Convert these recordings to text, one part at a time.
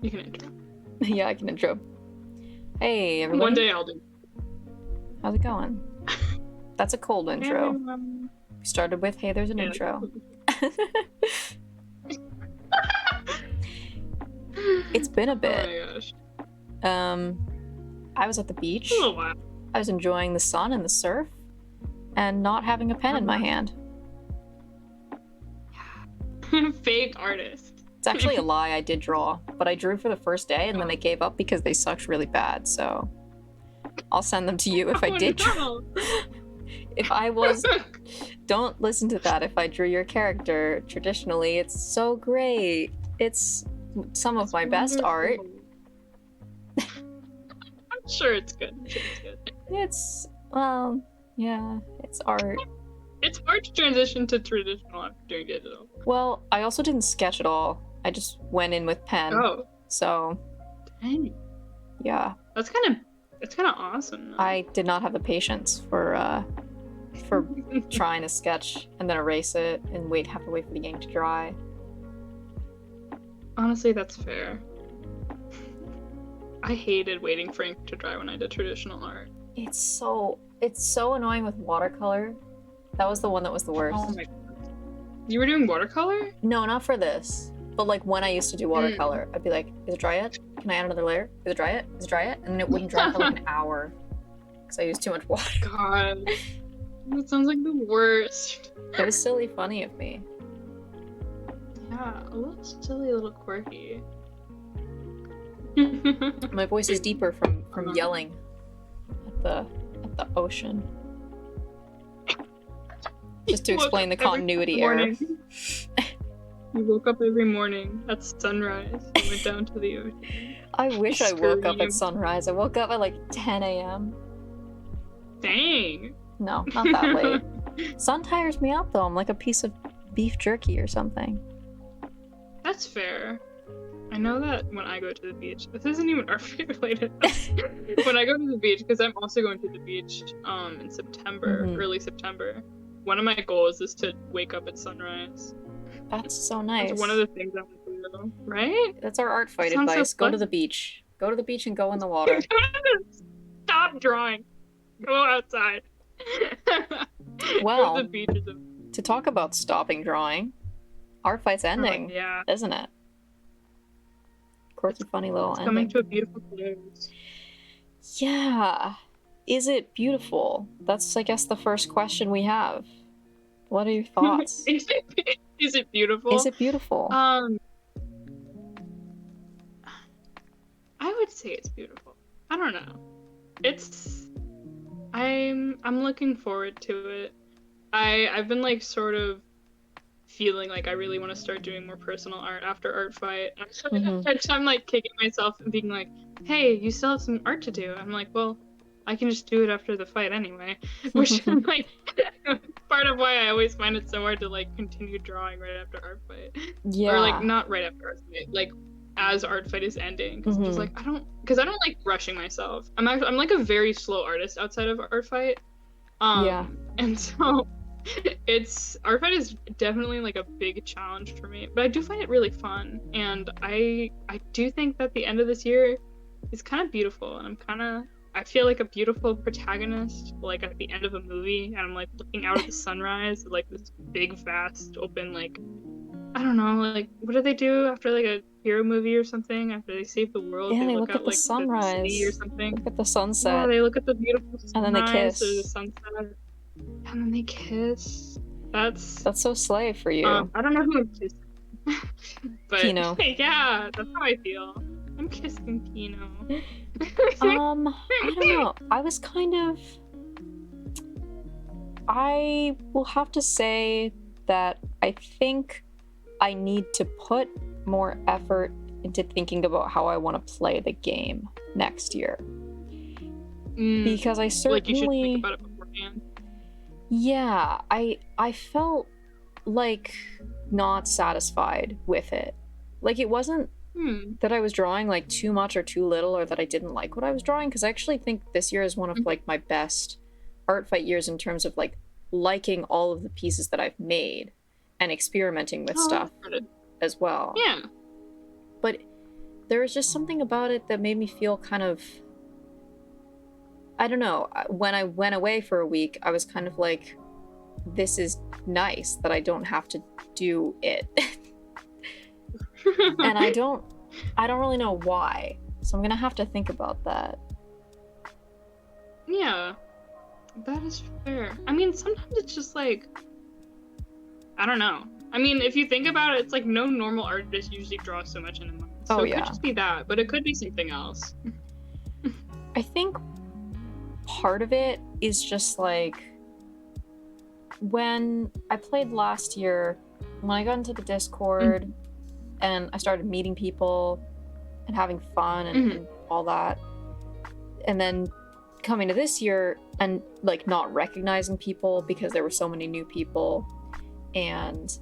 You can intro. Yeah, I can intro. Hey, everybody. One day I'll do. How's it going? That's a cold intro. Everyone. We started with, hey, there's an Yeah. intro. It's been a bit. Oh my gosh. I was at the beach. A little while. I was enjoying the sun and the surf and not having a pen in my hand. Fake artist. It's actually a lie. I did draw, but I drew for the first day and then I gave up because they sucked really bad, so I'll send them to you if I did draw. If I was... Don't listen to that. If I drew your character traditionally, it's so great. It's some of my best art. I'm sure it's good. It's, well, yeah, it's art. It's hard to transition to traditional after doing digital. Well, I also didn't sketch at all. I just went in with pen. Oh. So, Dang. yeah. That's kind of awesome. Though. I did not have the patience for trying to sketch and then erase it and have to wait for the ink to dry. Honestly, that's fair. I hated waiting for ink to dry when I did traditional art. It's so annoying with watercolor. That was the one that was the worst. Oh my god. You were doing watercolor? No, not for this. But like when I used to do watercolor, I'd be like, is it dry yet? Can I add another layer? Is it dry yet? Is it dry yet? And then it wouldn't dry for like an hour. Because I used too much water. God. That sounds like the worst. It was silly funny of me. Yeah, a little silly, a little quirky. My voice is deeper from yelling at the ocean. Just to explain the continuity error. You woke up every morning at sunrise and went down to the ocean. I wish I woke up at sunrise. I woke up at like 10 a.m. Dang. No, not that late. Sun tires me out though. I'm like a piece of beef jerky or something. That's fair. I know that when I go to the beach, this isn't even artfight related. When I go to the beach, because I'm also going to the beach in September, early September, one of my goals is to wake up at sunrise. That's so nice. It's one of the things I want to do, right? That's our art fight advice. Go to the beach. Go to the beach and go in the water. Stop drawing. Go outside. Well, Go to the beach to talk about stopping drawing, art fight's ending, isn't it? Quirky, funny little ending. Coming to a beautiful close. Yeah. Is it beautiful? That's, I guess, the first question we have. What are your thoughts? Is it beautiful? Is it beautiful? I would say it's beautiful. I don't know. I'm looking forward to it. I've been like sort of feeling like I really want to start doing more personal art after art fight. I'm like kicking myself and being like, hey, you still have some art to do. I'm like, well, I can just do it after the fight anyway. Which I'm like part of why I always find it so hard to like continue drawing right after art fight. Yeah. Or like not right after art fight, like as art fight is ending. Because I'm just like, I don't like rushing myself. I'm like a very slow artist outside of art fight. Yeah. And so art fight is definitely like a big challenge for me, but I do find it really fun, and I do think that the end of this year is kind of beautiful, and I feel like a beautiful protagonist like at the end of a movie, and I'm like looking out at the sunrise, like this big vast open, like I don't know, like what do they do after like a hero movie or something, after they save the world? Yeah, they look look at out, the like, sunrise the city or something. Look at the sunset. Yeah, they look at the beautiful sunrise, and then they kiss. Or the sunset. And then they kiss. That's so slay for you. I don't know who I'm kissing. But Kino. Yeah, that's how I feel. I'm kissing Kino. I don't know. I will have to say that I think I need to put more effort into thinking about how I want to play the game next year. Because I certainly... Like you should think about it beforehand. Yeah, I felt like not satisfied with it. Like it wasn't that I was drawing like too much or too little, or that I didn't like what I was drawing, because I actually think this year is one of like my best art fight years in terms of like liking all of the pieces that I've made and experimenting with stuff as well. Yeah. But there was just something about it that made me feel kind of, I don't know, when I went away for a week, I was kind of like, this is nice that I don't have to do it. And I don't really know why, so I'm gonna have to think about that. Yeah, that is fair. I mean, sometimes it's just like, I don't know. I mean, if you think about it, it's like no normal artist usually draws so much in a month. So it could just be that, but it could be something else. I think part of it is just like, when I played last year, when I got into the Discord and I started meeting people and having fun and all that, and then coming to this year and like not recognizing people because there were so many new people and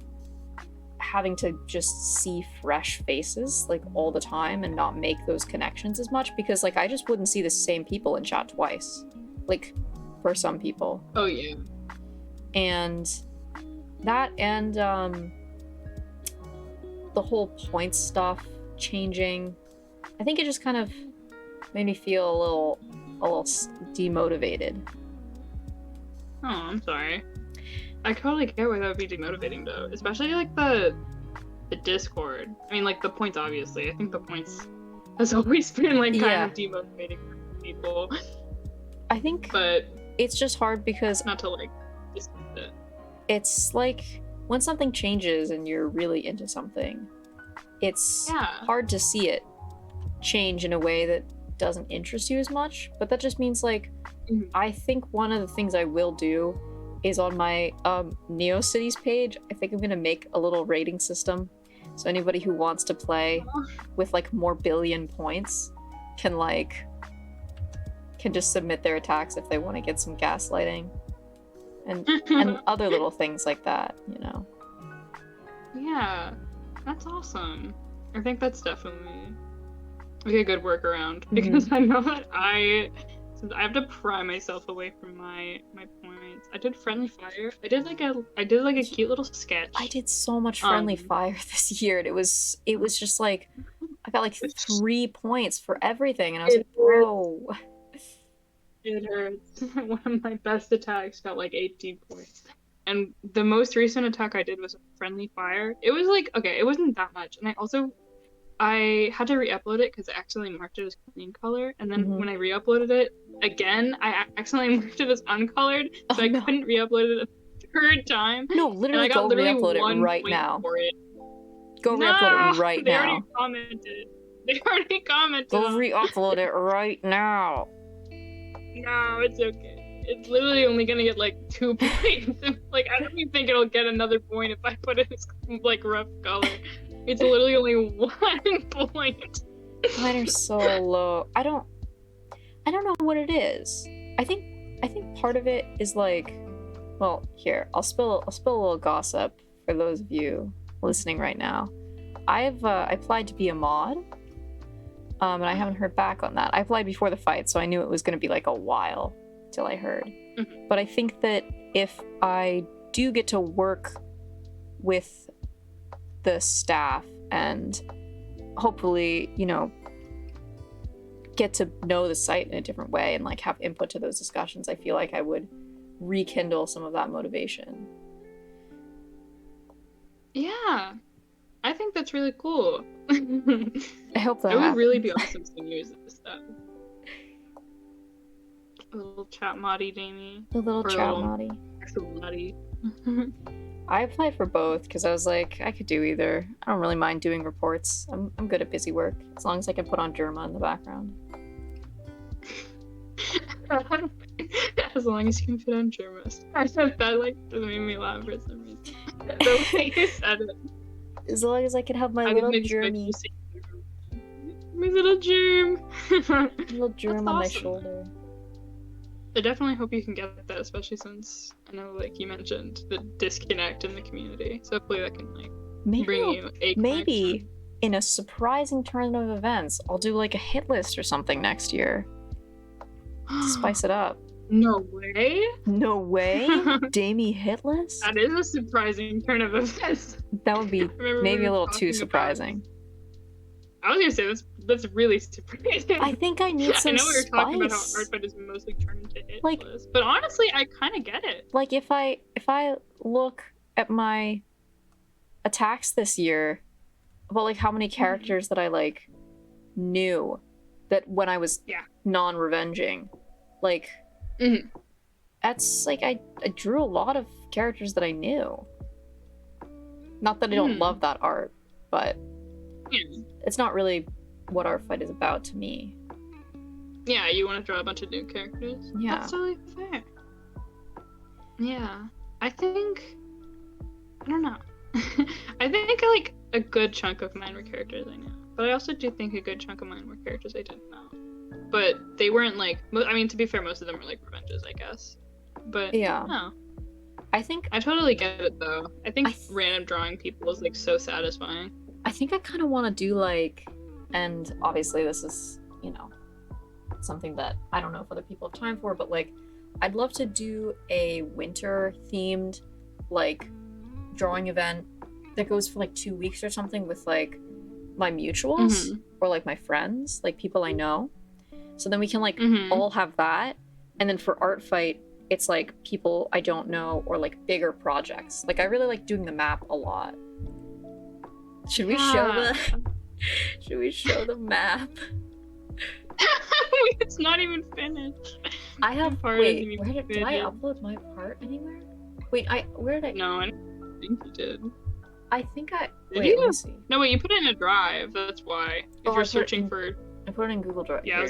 having to just see fresh faces like all the time and not make those connections as much, because like I just wouldn't see the same people in chat twice, like for some people. Oh yeah. And that, and the whole points stuff changing, I think it just kind of made me feel a little demotivated. Oh, I'm sorry. I totally get why that would be demotivating though, especially like the Discord. I mean, like the points, obviously. I think the points has always been like kind of demotivating for people. I think, but it's just hard because not to like dismiss it. It's like when something changes and you're really into something, it's hard to see it change in a way that doesn't interest you as much. But that just means like, I think one of the things I will do is on my NeoCities page, I think I'm gonna make a little rating system, so anybody who wants to play with like more billion points can just submit their attacks if they want to get some gaslighting and other little things like that, you know. Yeah, that's awesome. I think that's definitely like a good workaround, because I know that I have to pry myself away from my points. I did friendly fire. I did like a cute little sketch. I did so much friendly fire this year, and it was just like I got like 3 points for everything, and I was like, whoa. It hurts. One of my best attacks got like 18 points. And the most recent attack I did was a friendly fire. It was like, okay, it wasn't that much. And I had to re-upload it because I accidentally marked it as clean color. And then when I re-uploaded it again, I accidentally marked it as uncolored. So I couldn't re-upload it a third time. No, literally go re-upload it right now. Go re-upload it right now. They already commented. Go re-upload it right now. No, it's okay. It's literally only gonna get like 2 points. Like, I don't even think it'll get another point if I put it as like rough color. It's literally only 1 point. Mine are so low. I don't know what it is. I think part of it is like, well, here, I'll spill a little gossip for those of you listening right now. I've applied to be a mod. And I haven't heard back on that. I applied before the fight, so I knew it was going to be like a while till I heard. But I think that if I do get to work with the staff and hopefully, you know, get to know the site in a different way and like have input to those discussions, I feel like I would rekindle some of that motivation. Yeah. I think that's really cool. I hope that it would really be awesome to use this stuff. A little chat moddy, Damie. A little chat moddy. Actual moddy. I applied for both because I was like, I could do either. I don't really mind doing reports. I'm good at busy work as long as I can put on Germa in the background. As long as you can put on Germa. I said that like that made me laugh for some reason. The way you said it. As long as I can have my little germy. My little germ. Little germ on my shoulder. I definitely hope you can get that, especially since I know, like you mentioned, the disconnect in the community. So hopefully that can like bring you a connection. Maybe in a surprising turn of events, I'll do like a hit list or something next year. To spice it up. No way? No way? Damie hit list? That is a surprising turn of events. That would be maybe a little too surprising. I was gonna say that's really surprising. I think I need some I know we were talking about how spice. artfight is mostly turned into hit Like- list, but honestly, I kind of get it. Like if I look at my attacks this year, about like how many characters that I like knew that when I was non-revenging, like that's like I drew a lot of characters that I knew. Not that I don't love that art, but it's not really what artfight is about to me. Yeah, you want to draw a bunch of new characters? Yeah. That's totally fair. Yeah. I don't know. I think like a good chunk of mine were characters I know. But I also do think a good chunk of mine were characters I didn't know. But they weren't like, I mean, to be fair, most of them were like revenges, I guess. But yeah. No. I think I totally get it though. I think random drawing people is like so satisfying. I think I kind of want to do like, and obviously this is, you know, something that I don't know if other people have time for, but like I'd love to do a winter themed like drawing event that goes for like 2 weeks or something with like my mutuals or like my friends, like people I know. So then we can like all have that. And then for artfight, it's like people I don't know or like bigger projects. Like I really like doing the map a lot. Should we show the map? It's not even finished. I have wait, did I upload my part anywhere? Wait, where did I? No, I don't think you did. I think I let me see. No, wait, you put it in a drive. That's why. If you're searching for, I put it in Google Drive. Yeah,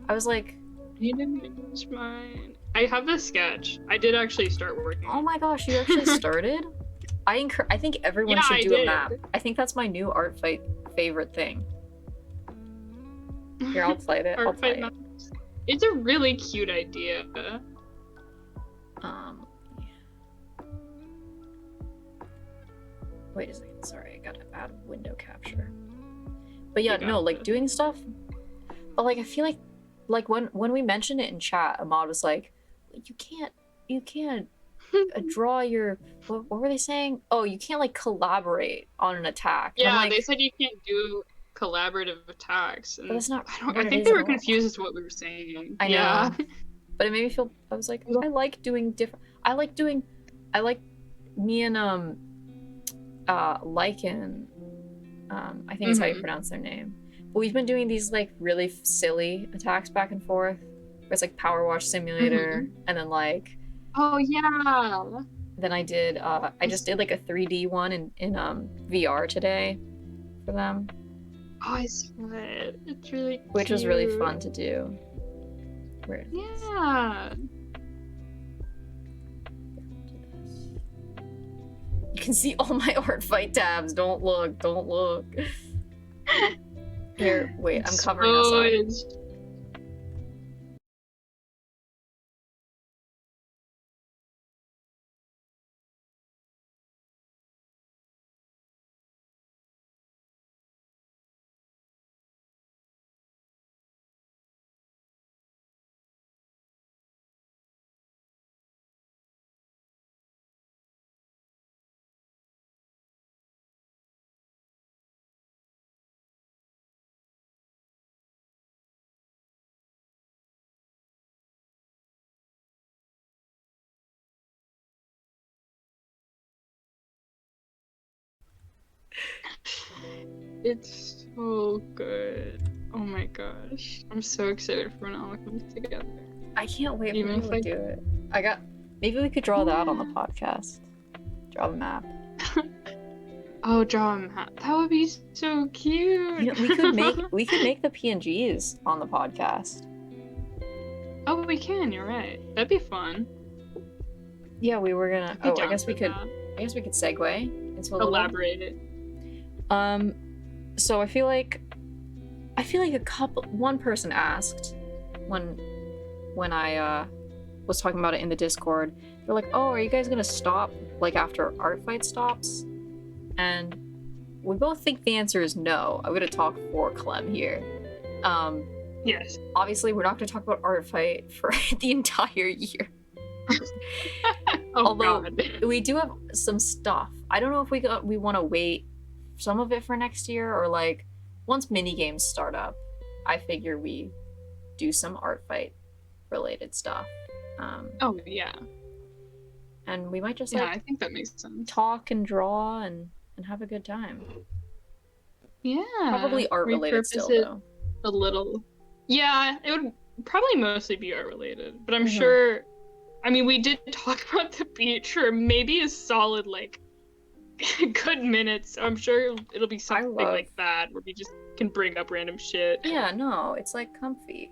I was like, you didn't use mine. I have this sketch. I did actually start working. Oh my gosh, you actually started? I think everyone should do a map. I think that's my new artfight favorite thing. Here, I'll play it. I'll play it. It's a really cute idea. Wait a second. Sorry, I gotta add window capture. But yeah, no, like doing stuff. But like, I feel like when we mentioned it in chat, Ahmad was like, you can't draw your what were they saying? Oh, you can't like collaborate on an attack. Yeah, like, they said you can't do collaborative attacks. And but that's not. I think they were confused as to what we were saying. I know. But it made me feel. I was like, I like doing different. I like me and Lycan. I think is how you pronounce their name. But we've been doing these like really silly attacks back and forth. Where it's like Power Wash Simulator, and then like. Oh yeah. Then I did. I just did like a 3D one in VR today, for them. Oh, I saw it. It's really cute. Which was really fun to do. Where? Yeah. You can see all my artfight tabs. Don't look. Don't look. Here, wait. I'm covering us up. It's so good. Oh my gosh. I'm so excited for when it all comes together. I can't wait for you to do it. Maybe we could draw that on the podcast. Draw the map. Oh, draw a map. That would be so cute. You know, we could make the PNGs on the podcast. Oh, we can. You're right. That'd be fun. Yeah, we were gonna. Oh, I guess we could segue into a elaborate it. So I feel like one person asked when I was talking about it in the Discord. They're like, "Oh, are you guys gonna stop like after artfight stops?" And we both think the answer is no. I'm gonna talk for Clem here. Yes. Obviously, we're not gonna talk about artfight for the entire year. Oh, although God. we do have some stuff. I don't know if we want to wait some of it for next year, or like once mini games start up, I figure we do some art fight related stuff. Oh yeah. And we might just Yeah, I think that makes sense. talk and draw and have a good time. Yeah. Probably art related still though. A little. Yeah, it would probably mostly be art related, but I'm Mhm. sure. I mean, we did talk about the beach for maybe a solid like good minutes. So I'm sure it'll be something like that where we just can bring up random shit. Yeah, no, it's like comfy.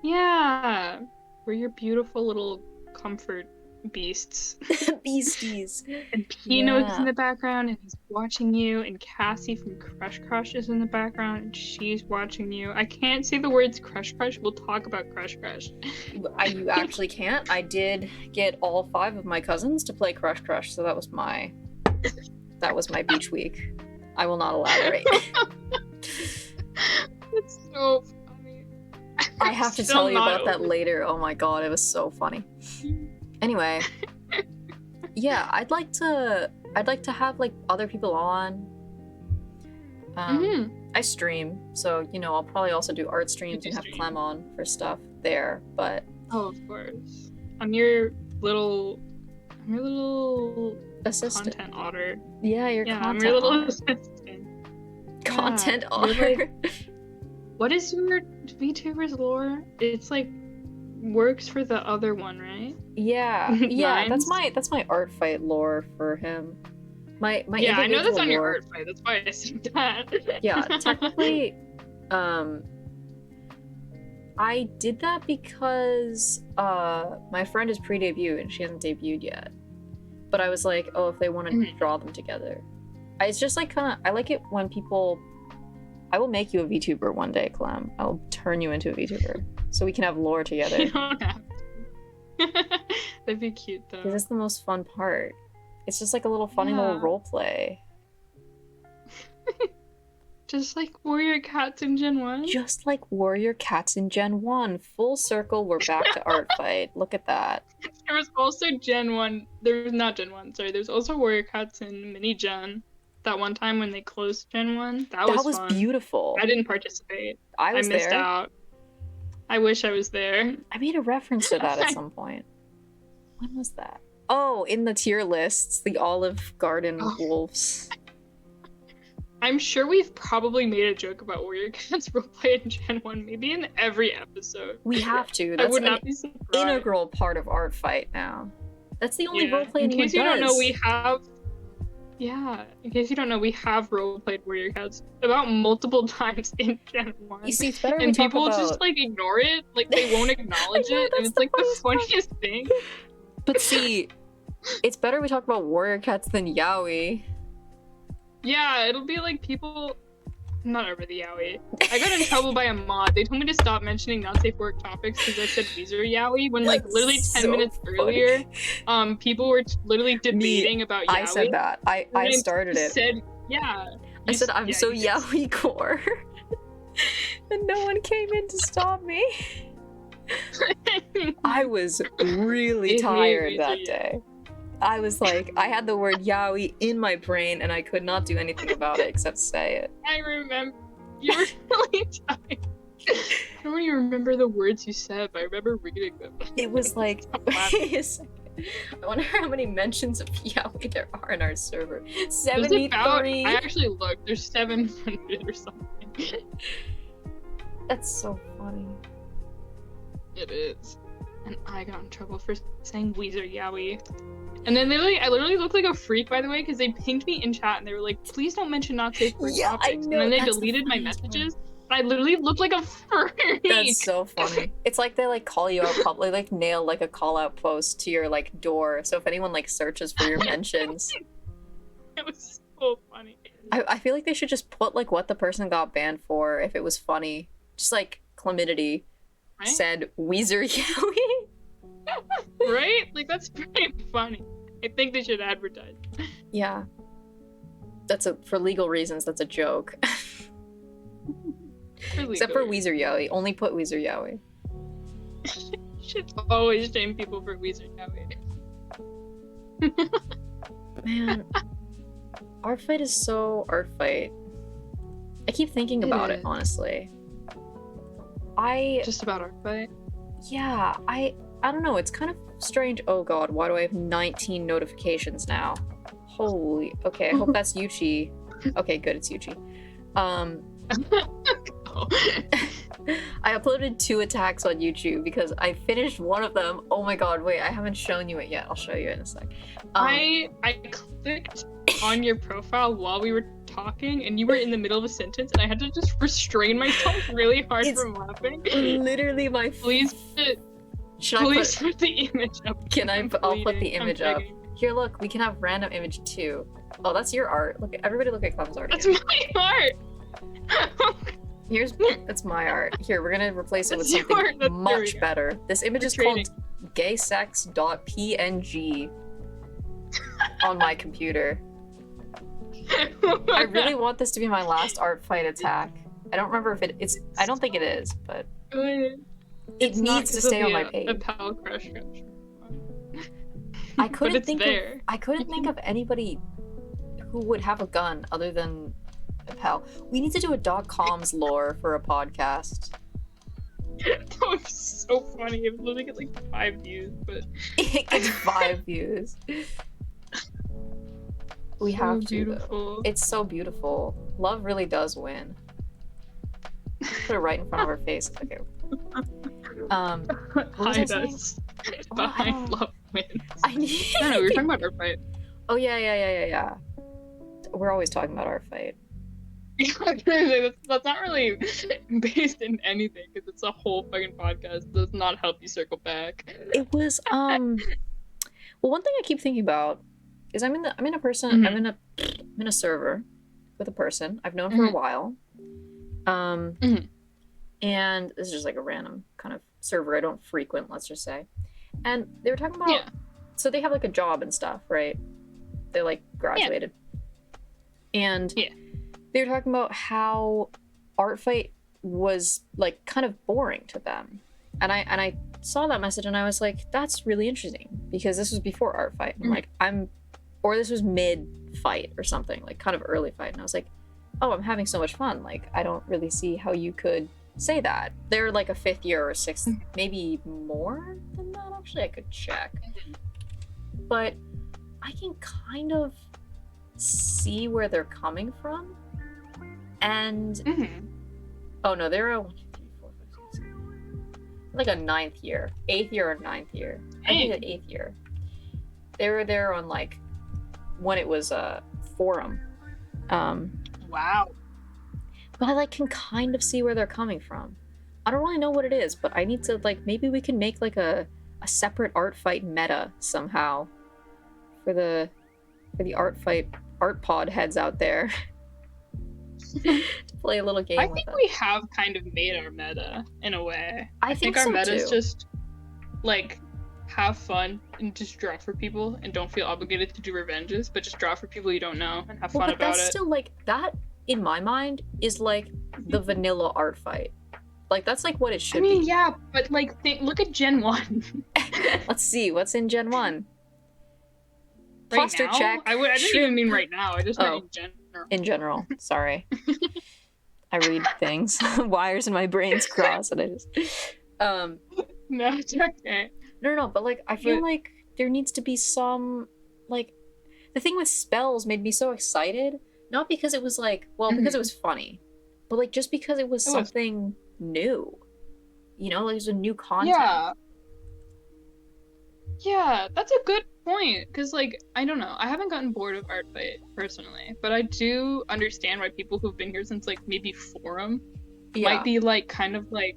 Yeah, we're your beautiful little comfort beasts. Beasties. And Pino's in the background, and he's watching you, and Cassie from Crush Crush is in the background, and she's watching you. I can't say the words Crush Crush. We'll talk about Crush Crush. You actually can't. I did get all 5 of my cousins to play Crush Crush, so that was my beach week. I will not elaborate. It's so funny. I have to tell you about that later. Oh my god, it was so funny. Anyway, yeah, I'd like to have like other people on. I stream, so you know I'll probably also do art streams and have Clem on for stuff there. But of course, I'm your little assistant. Content otter. Yeah, your content. I'm your little assistant. Content otter. What is your VTuber's lore? It's like works for the other one, right? Yeah, yeah. That's my art fight lore for him. My yeah, I know that's on lore. your art fight. That's why I said that. Yeah, technically, I did that because my friend is pre-debut and she hasn't debuted yet. But I was like, oh, if they want to draw them together, it's just like kind of. I like it when people. I will make you a VTuber one day, Clem. I'll turn you into a VTuber so we can have lore together. You don't have to. That'd be cute though. Because it's the most fun part. It's just like a little funny little role play. Just like Warrior Cats in Gen 1? Just like Warrior Cats in Gen 1. Full circle, we're back to art fight. Look at that. There was also Gen 1. There's not Gen 1, sorry. There's also Warrior Cats in Mini Gen. That one time when they closed Gen 1. That was fun. Beautiful. I didn't participate. I missed out. I wish I was there. I made a reference to that at some point. When was that? Oh, in the tier lists, the Olive Garden wolves. I'm sure we've probably made a joke about Warrior Cats roleplay in Gen 1, maybe in every episode. We have to. That's I would not be surprised. Integral part of art fight now. That's the only roleplay anyone does. In case you don't know, we have... Yeah, in case you don't know, we have roleplayed Warrior Cats about multiple times in Gen 1. You see, it's better and people just like ignore it, like they won't acknowledge it, and it's like the funniest thing. But see, it's better we talk about Warrior Cats than Yaoi. Yeah, it'll be like people... Not over the Yaoi. I got in trouble by a mod. They told me to stop mentioning not safe work topics because I said Weezer Yaoi when like literally 10 minutes earlier, people were literally debating about Yaoi. I said that. I started it. I said I'm so Yaoi core. And no one came in to stop me. I was really tired that day. I was like, I had the word yaoi in my brain and I could not do anything about it except say it. I remember. You were really tired. I don't even remember the words you said, but I remember reading them. It was like, wait a second. I wonder how many mentions of yaoi there are in our server. 73. I actually looked. There's 700 or something. That's so funny. It is. And I got in trouble for saying Weezer Yaoi. And then I literally looked like a freak, by the way, because they pinged me in chat and they were like, please don't mention not safe for topics. And then they deleted my messages. I literally looked like a freak. That's so funny. It's like they like call you out publicly, like nail like a call out post to your like door. So if anyone like searches for your mentions. It was so funny. I feel like they should just put like what the person got banned for if it was funny. Just like Chlamydity said Weezer Yaoi. Right? Like that's pretty funny. I think they should advertise. Yeah. For legal reasons, that's a joke. Except for Weezer Yaoi. Only put Weezer Yaoi. You should always shame people for Weezer Yaoi. Man. Art fight is so art fight. I keep thinking about it, honestly. Just about art fight? Yeah, I don't know, it's kind of strange. Oh god, why do I have 19 notifications now? Holy, okay, I hope that's Yuchi. Okay, good, it's Yuchi. I uploaded 2 attacks on YouTube because I finished one of them. Oh my god, wait, I haven't shown you it yet. I'll show you in a sec. I clicked on your profile while we were talking, and you were in the middle of a sentence, and I had to just restrain myself really hard from laughing. Literally my... Please put the image up. I'll put the image up. Here, look, we can have random image too. Oh, that's your art. Look, everybody look at Clem's art. That's my art! That's my art. Here, we're gonna replace it with something much better. This image is called gaysex.png on my computer. I really want this to be my last art fight attack. I don't remember if it's. I don't think it is, but it needs to stay on my page. A pal crush. I couldn't think of anybody who would have a gun other than a pal. We need to do a .coms lore for a podcast. That would be so funny. It would literally get like 5 views, but it gets 5 views. We have to. Beautiful. It's so beautiful. Love really does win. Put it right in front of our face. Okay. Hide us behind love wins. I don't know. We were talking about our fight. Oh yeah. We're always talking about our fight. That's not really based in anything because it's a whole fucking podcast. It does not help you circle back. It was well, one thing I keep thinking about is I'm in a server with a person I've known for a while. And this is just like a random kind of server I don't frequent, let's just say. And they were talking about so they have like a job and stuff, right? They like graduated. And they were talking about how art fight was like kind of boring to them. And I saw that message and I was like, that's really interesting because this was before art fight. I'm like, or this was mid fight or something, like kind of early fight. And I was like, oh, I'm having so much fun. Like, I don't really see how you could say that. They're like a 5th year or 6th, maybe more than that, actually. I could check. But I can kind of see where they're coming from. And oh no, they're a 1, 2, 3, 4, 5, 6, 7, like a 9th year, 8th year or 9th year. I think an 8th year. They were there on like when it was a forum. Wow. But I like can kind of see where they're coming from. I don't really know what it is, but I need to like maybe we can make like a separate art fight meta somehow for the art pod heads out there. To play a little game. I think we have kind of made our meta in a way. I think our so meta is too. just like have fun and just draw for people and don't feel obligated to do revenges, but just draw for people you don't know and have fun but about that's it. Still like that in my mind is like the vanilla art fight. Like that's like what it should be. Yeah, but like look at Gen 1. Let's see what's in Gen 1. Right Posture now? check. I didn't even mean right now. I just meant in general. In general. Sorry. I read things. Wires in my brains cross and I just No, it's okay. No, but like I feel like there needs to be some like the thing with spells made me so excited. Not because it was like because it was funny. But like just because it was something new. You know, like it was a new content. Yeah, that's a good point. Because, like, I don't know. I haven't gotten bored of art fight personally. But I do understand why people who've been here since, like, maybe forum might be, like, kind of like,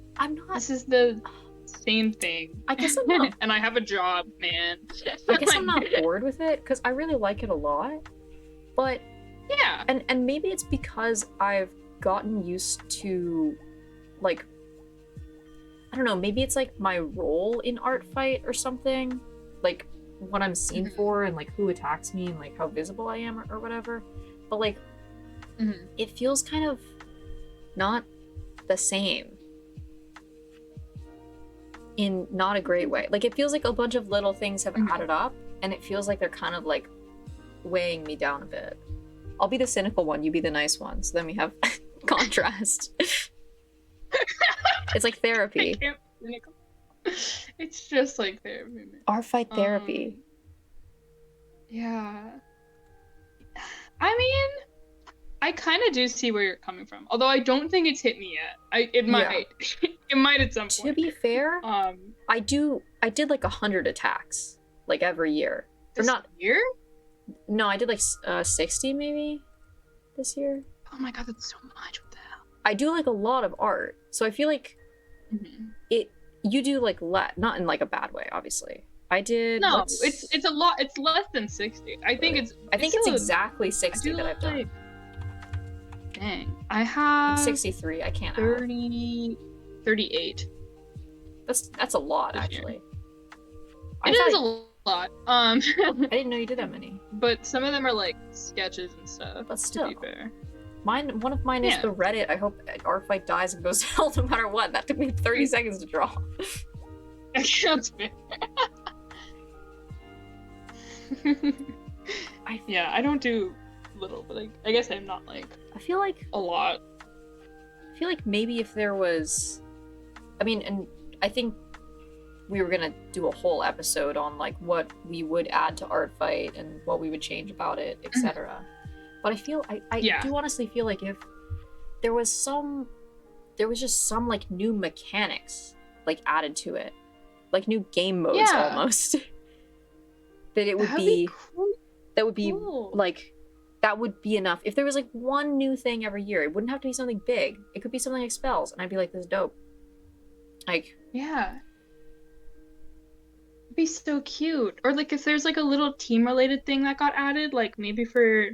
this is the same thing. I guess I'm not. And I have a job, man. I guess I'm not bored with it. Because I really like it a lot. But, yeah. And maybe it's because I've gotten used to, like, I don't know, maybe it's like my role in art fight or something. Like, what I'm seen for and like who attacks me and like how visible I am or whatever. But like it feels kind of not the same in not a great way. Like it feels like a bunch of little things have added up and it feels like they're kind of like weighing me down a bit. I'll be the cynical one, you be the nice one. So then we have contrast. It's like therapy. I can't cynical. It's just like therapy. Artfight therapy. Yeah. I mean, I kind of do see where you're coming from. Although I don't think it's hit me yet. It might. Yeah. It might at some point. To be fair, I did like 100 attacks like every year. This year? No, I did like 60 maybe this year. Oh my god, that's so much. What the hell? I do like a lot of art, so I feel like you do like not in like a bad way, obviously. I did. No, it's a lot. It's less than 60. I think it's exactly 60 that I've done. Dang, I have 63. I can't. 38. That's a lot, actually. It is a lot. I didn't know you did that many. But some of them are like sketches and stuff. But still, to be fair. One of mine is the Reddit. I hope Artfight dies and goes to hell no matter what. That took me 30 seconds to draw. That's fair. I don't do little, but I guess I'm not like. I feel like a lot. I feel like maybe if there was, I mean, and I think we were gonna do a whole episode on like what we would add to Artfight and what we would change about it, etc. But I feel I do honestly feel like if there was just some like new mechanics like added to it, like new game modes almost. That it would be cool. That would be cool. Like that would be enough. If there was like one new thing every year, it wouldn't have to be something big. It could be something like spells, and I'd be like, this is dope. Like it'd be so cute. Or like if there's like a little team related thing that got added, like maybe for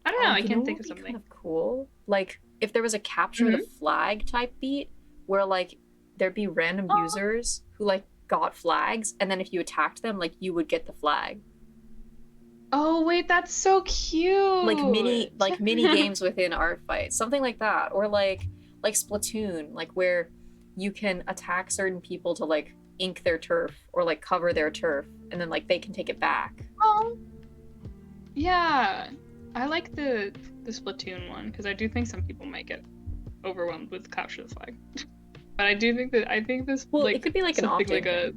I don't know, I can't think of something. Kind of cool. Like if there was a capture the flag type beat where like there'd be random users who like got flags, and then if you attacked them, like you would get the flag. Oh wait, that's so cute. Like mini games within Artfight, something like that, or like Splatoon, like where you can attack certain people to like ink their turf or like cover their turf, and then like they can take it back. Oh, yeah, I like the Splatoon one because I do think some people might get overwhelmed with capture the flag. But I do think this like it could be like an optic like a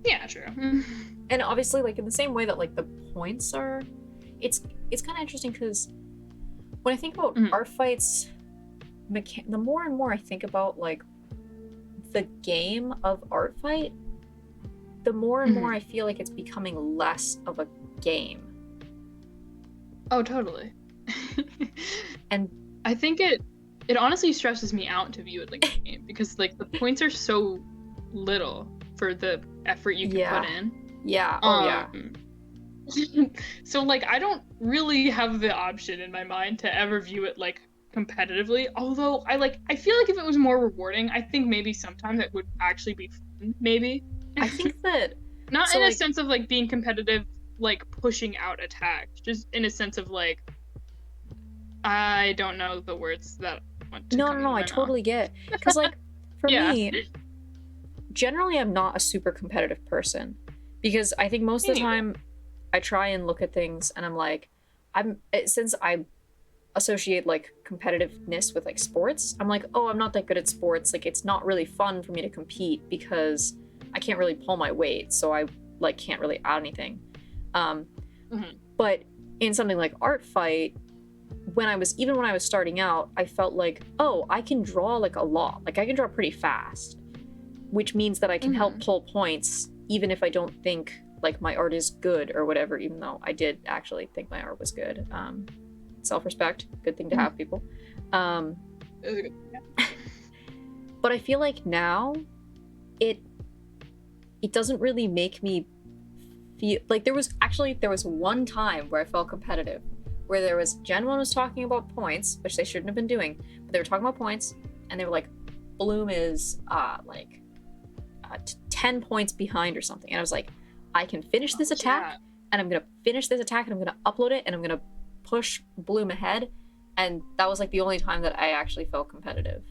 yeah, true. And obviously like in the same way that like the points are, it's kind of interesting because when I think about Artfight's the more and more I think about like the game of Artfight, the more and more I feel like it's becoming less of a game. Oh, totally. And I think it honestly stresses me out to view it like a game because like the points are so little for the effort you can put in. Yeah. So like I don't really have the option in my mind to ever view it like competitively. Although I feel like if it was more rewarding, I think maybe sometimes it would actually be fun. Maybe. I think that not in a sense of like being competitive, like pushing out attacks, just in a sense of like I don't know the words that want to No, I totally get it. Because like for me, generally I'm not a super competitive person because I think most of the time I try and look at things and I'm like since I associate like competitiveness with like sports, I'm like, oh, I'm not that good at sports, like it's not really fun for me to compete because I can't really pull my weight, so I like can't really add anything. But in something like Artfight, when I was starting out, I felt like, oh, I can draw like a lot, like I can draw pretty fast, which means that I can help pull points even if I don't think like my art is good or whatever, even though I did actually think my art was good. Self-respect, good thing to have, people. But I feel like now it doesn't really make me feel like there was one time where I felt competitive, where there was Gen 1 was talking about points, which they shouldn't have been doing, but they were talking about points and they were like, Bloom is 10 points behind or something, and I was like, I can finish this attack and I'm gonna finish this attack and I'm gonna upload it and I'm gonna push Bloom ahead. And that was like the only time that I actually felt competitive.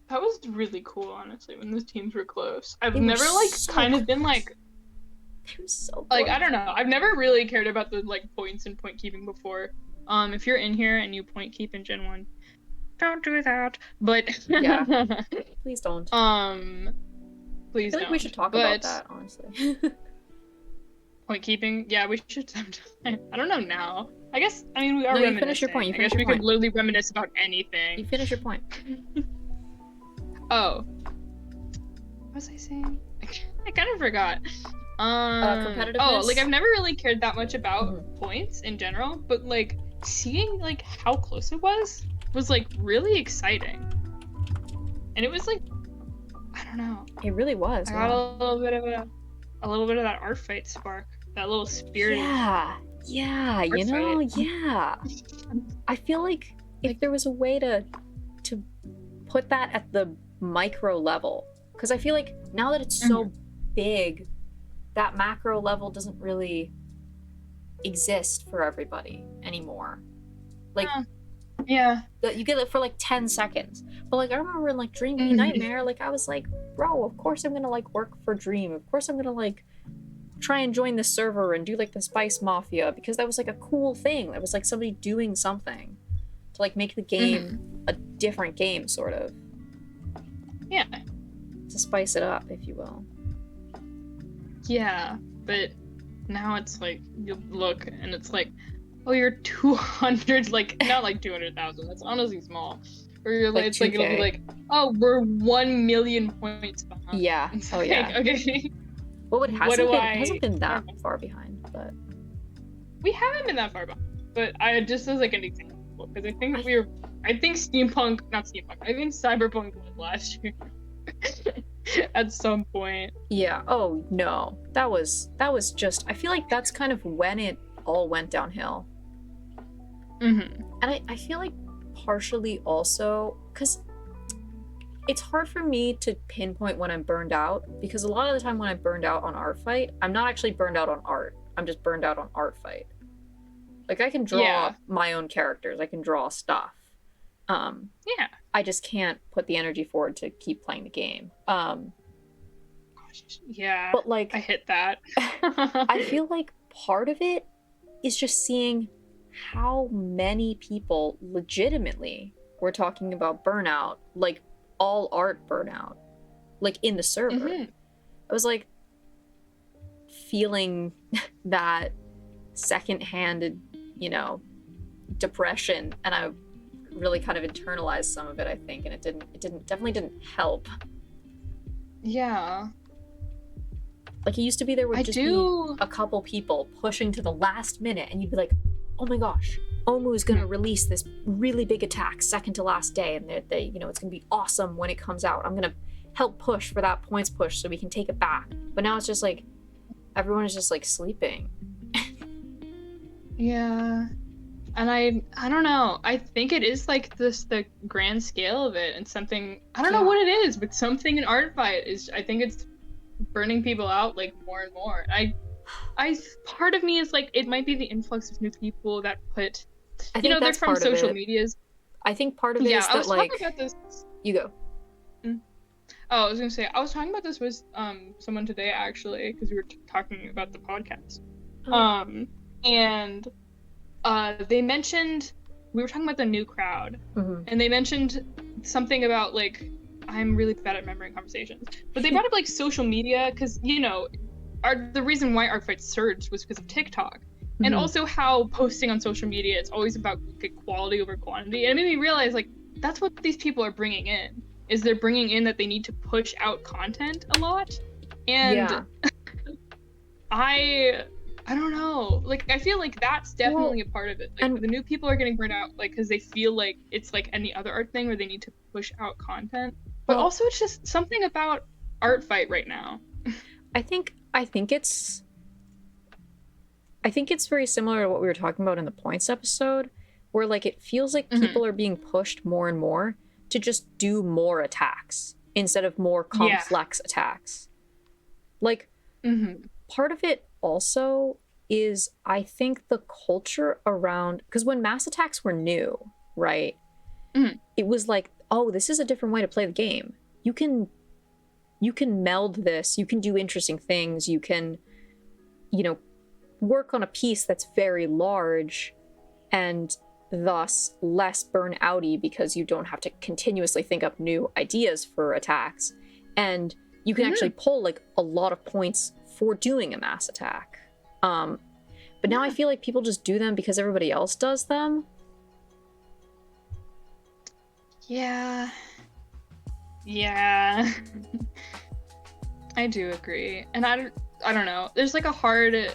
That was really cool, honestly, when those teams were close. I've never like kind of been like They were so Like, close. I don't know. I've never really cared about the like points and point keeping before. If you're in here and you point keep in Gen 1, don't do that. But Yeah. Please don't. please I feel like we should don't. talk about But that, honestly. point keeping, yeah, we should sometime. I don't know now. I guess, I mean, we are No, you reminiscing. finish your point. You I finish guess your we point. could literally reminisce about anything. You finish your point. Oh. What was I saying? I kind of forgot. Competitiveness. Oh, like I've never really cared that much about points in general, but like seeing like how close it was like really exciting. And it was like, I don't know. It really was. I got a little bit of that art fight spark, that little spirit. Yeah, you know, yeah. I feel like if there was a way to put that at the micro level, because I feel like now that it's so big, that macro level doesn't really exist for everybody anymore. Like, yeah, you get it for like 10 seconds. But like I remember in like Dream Be Nightmare, like I was like, bro, of course I'm gonna like work for Dream. Of course I'm gonna like try and join the server and do like the Spice Mafia, because that was like a cool thing. That was like somebody doing something to like make the game a different game, sort of. Yeah. To spice it up, if you will. Yeah, but now it's like you look and it's like, oh, you're 200, like not like 200,000. That's honestly small. Or you're like, it's 2K. like it'll be like, oh, we're 1 million points behind. Yeah. It's oh like, yeah. Okay. Well, it hasn't been that far behind, but we haven't been that far behind. But I just as like an example, because I think I think Cyberpunk was last year. At some point. Yeah. Oh no, that was just. I feel like that's kind of when it all went downhill. And I feel like partially also because it's hard for me to pinpoint when I'm burned out, because a lot of the time when I'm burned out on artfight, I'm not actually burned out on art. I'm just burned out on artfight. Like I can draw my own characters. I can draw stuff. Yeah. I just can't put the energy forward to keep playing the game. Yeah. But like I hit that. I feel like part of it is just seeing how many people legitimately were talking about burnout, like all art burnout, like in the server. I was like feeling that second-handed, you know, depression, and I really kind of internalized some of it, I think, and it definitely didn't help. Yeah. Like it used to be there would just be a couple people pushing to the last minute, and you'd be like, oh my gosh, Omu's gonna release this really big attack second to last day, and they you know, it's gonna be awesome when it comes out. I'm gonna help push for that points push so we can take it back. But now it's just like everyone is just like sleeping. Yeah. And I don't know. I think it is like the grand scale of it, and something, I don't know what it is, but something in artfight is, I think it's burning people out like more and more. I part of me is like, it might be the influx of new people that put, you know, they're from social medias. I think part of it is that like, talking about this. You go. Oh, I was gonna say, I was talking about this with someone today actually, because we were talking about the podcast. And they mentioned, we were talking about the new crowd, and they mentioned something about like, I'm really bad at remembering conversations, but they brought up like social media, because, you know, the reason why artfight surged was because of TikTok, and also how posting on social media, it's always about quality over quantity, and it made me realize like that's what these people are bringing in, is they're bringing in that they need to push out content a lot, and I don't know. Like, I feel like that's definitely a part of it. Like, the new people are getting burnt out, like, because they feel like it's like any other art thing where they need to push out content. But also, it's just something about artfight right now. I think it's very similar to what we were talking about in the points episode, where like it feels like people are being pushed more and more to just do more attacks instead of more complex attacks. Like, part of it also is, I think, the culture around, because when mass attacks were new, right, it was like, oh, this is a different way to play the game. You can meld this, you can do interesting things, you can work on a piece that's very large and thus less burn-outy because you don't have to continuously think up new ideas for attacks. And you can actually pull like a lot of points for doing a mass attack. But now I feel like people just do them because everybody else does them. Yeah. I do agree. And I don't know. There's like a hard...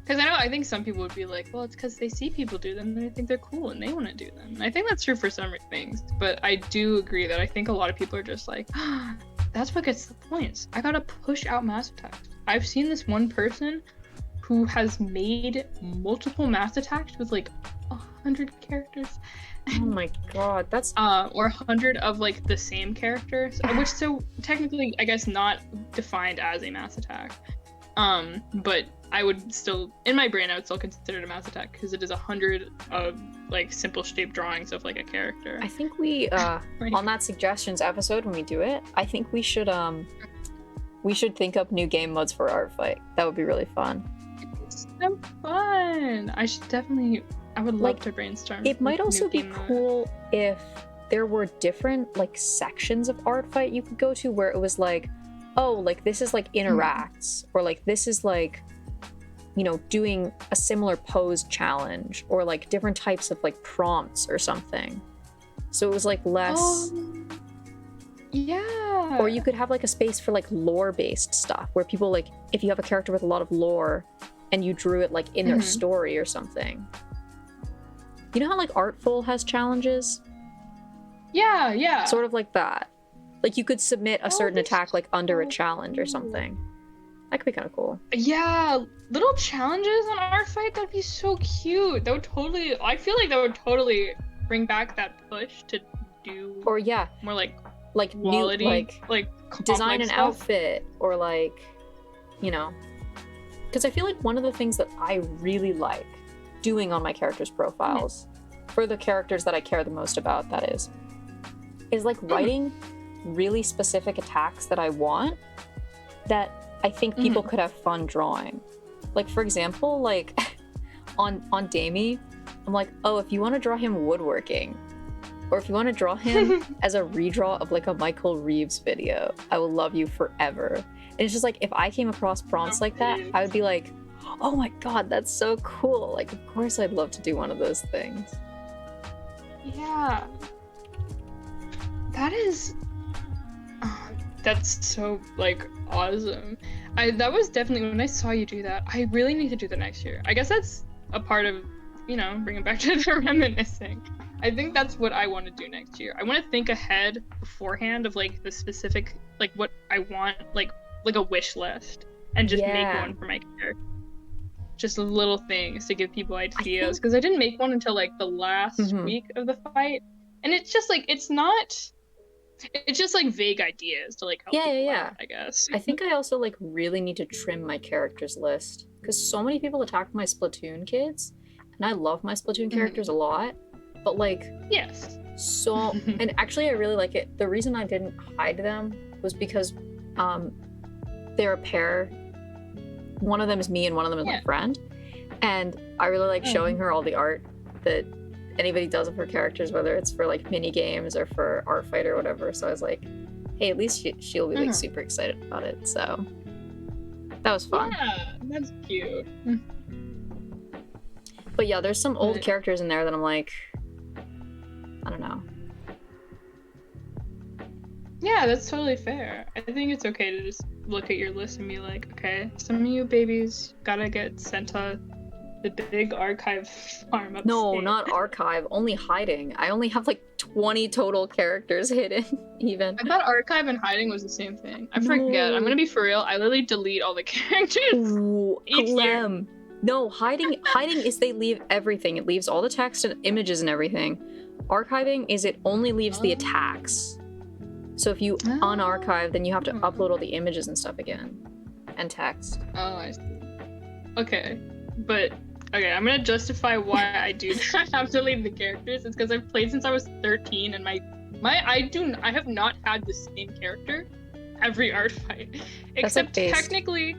Because I think some people would be like, well, it's because they see people do them and they think they're cool and they want to do them. And I think that's true for some things. But I do agree that I think a lot of people are just like, that's what gets the points. I gotta push out mass attacks. I've seen this one person who has made multiple mass attacks with like 100 characters. Oh my god, that's... or 100 of like the same characters, which so technically I guess not defined as a mass attack. But I would still, in my brain, I would still consider it a mass attack because it is 100 of like simple shape drawings of like a character. I think we on that suggestions episode when we do it, I think we should think up new game modes for Artfight. That would be really fun. It's so fun. I would love to brainstorm. It might also be cool if there were different like sections of Artfight you could go to where it was like, oh, like this is like interacts, or like this is like, doing a similar pose challenge, or like different types of like prompts or something. So it was like less... yeah. Or you could have like a space for like lore-based stuff where people like, if you have a character with a lot of lore and you drew it like in their story or something. You know how like Artful has challenges? Yeah. Sort of like that. Like you could submit a certain attack like under a challenge or something. That could be kind of cool. Yeah, little challenges on Artfight, that'd be so cute. That would totally, I feel like that would totally bring back that push to do more like quality, new, like design an stuff. outfit, or like, because I feel like one of the things that I really like doing on my characters' profiles, for the characters that I care the most about, that is like writing really specific attacks that I want, that I think people could have fun drawing. Like, for example, like on Damie, I'm like, oh, if you want to draw him woodworking, or if you want to draw him as a redraw of like a Michael Reeves video, I will love you forever. And it's just like, if I came across prompts like that, I would be like, oh my god, that's so cool. Like, of course I'd love to do one of those things. Yeah. That's so like awesome. That was definitely, when I saw you do that, I really need to do that next year. I guess that's a part of, bringing back to the reminiscing. I think that's what I want to do next year. I want to think ahead beforehand of like the specific, like what I want, like a wish list, and just make one for my character. Just little things to give people ideas, because I didn't make one until like the last week of the fight, and it's just like it's just like vague ideas to like help people out, I guess. I think I also like really need to trim my characters list, because so many people attacked my Splatoon kids, and I love my Splatoon characters a lot, but like so and actually I really like it. The reason I didn't hide them was because they're a pair. One of them is me and one of them is my friend, and I really like showing her all the art that anybody does of her characters, whether it's for like mini games or for Artfight or whatever. So I was like, hey, at least she'll be like super excited about it. So that was fun. Yeah, that's cute. But yeah, there's some old characters in there that I'm like, I don't know. Yeah, that's totally fair. I think it's okay to just look at your list and be like, okay, some of you babies gotta get sent to the big archive farm upstairs. No, not archive, only hiding. I only have like 20 total characters hidden, even. I thought archive and hiding was the same thing. I forget. I'm gonna be for real. I literally delete all the characters. Ooh, Clem. No, hiding is they leave everything. It leaves all the text and images and everything. Archiving is it only leaves the attacks. So if you unarchive, then you have to upload all the images and stuff again. And text. Oh, I see. Okay. But, okay, I'm gonna justify why I do that. I have to leave the characters. It's because I've played since I was 13, and I have not had the same character every art fight. Except technically,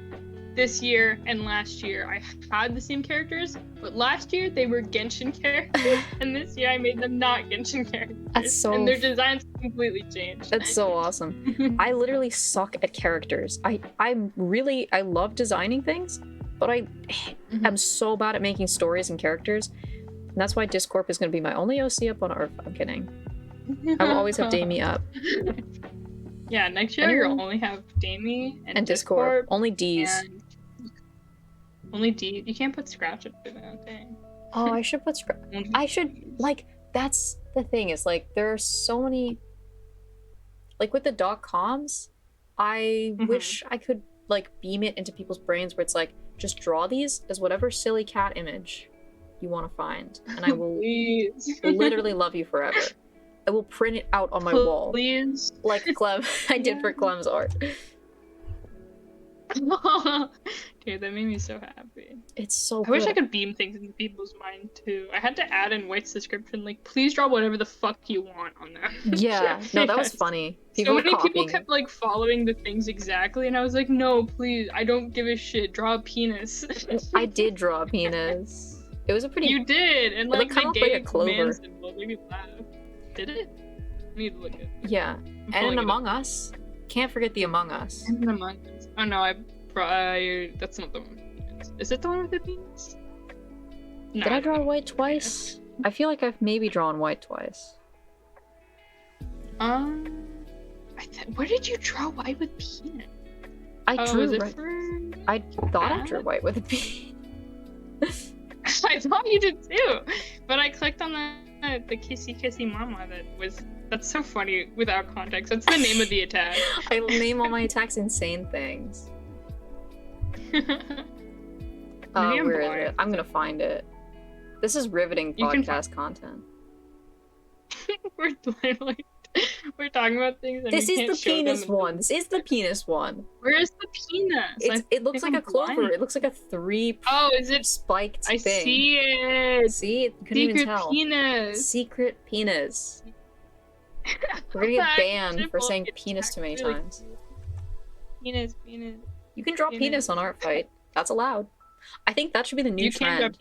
this year and last year I had the same characters, but last year they were Genshin characters, and this year I made them not Genshin characters. That's so... And their designs completely changed. That's so awesome. I literally suck at characters. I love designing things, but I am so bad at making stories and characters. And that's why Discorp is going to be my only OC up on Earth. I'm kidding. I will always have Damie up. Yeah, next year you'll only have Damie and Discorp. Only D's. Only D. You can't put Scratch up there, that thing. Oh, I should put Scratch. I should, like, that's the thing, is like, there are so many, like, with the .coms, I wish I could, like, beam it into people's brains where it's like, just draw these as whatever silly cat image you want to find, and I will literally love you forever. I will print it out on my wall. Please. Like Clem. I did for Clem's art. Dude, that made me so happy. It's so I wish I could beam things into people's mind too. I had to add in White's description, like, please draw whatever the fuck you want on that. Yeah, no, that was funny. So many people kept, like, following the things exactly, and I was like, no, please, I don't give a shit. Draw a penis. I did draw a penis. It was a pretty... You did, and, like, kind of like a clover. Made me laugh. Did it? I need to look at it. Yeah, and an Among Us. Can't forget the Among Us. And an Among Us. Oh no, that's not the one. Is it the one with the penis? No, Did I draw White twice? I feel like I've maybe drawn White twice. Where did you draw White with penis? I drew right. I thought I drew White with a penis. I thought you did too, but I clicked on the kissy mama that's so funny without context. That's the name of the attack. I name all my attacks insane things. Where is it? I'm gonna find it. This is riveting podcast content. We're talking about things and this is the penis one. This is the penis one. Where is the penis? It looks like a clover. Blind. It looks like a 3 is it spiked I thing. See it. See? It couldn't Secret even tell. Penis. Secret penis. We're gonna get banned for saying penis too many times. Penis. You can draw penis on Artfight. That's allowed. I think that should be the new trend.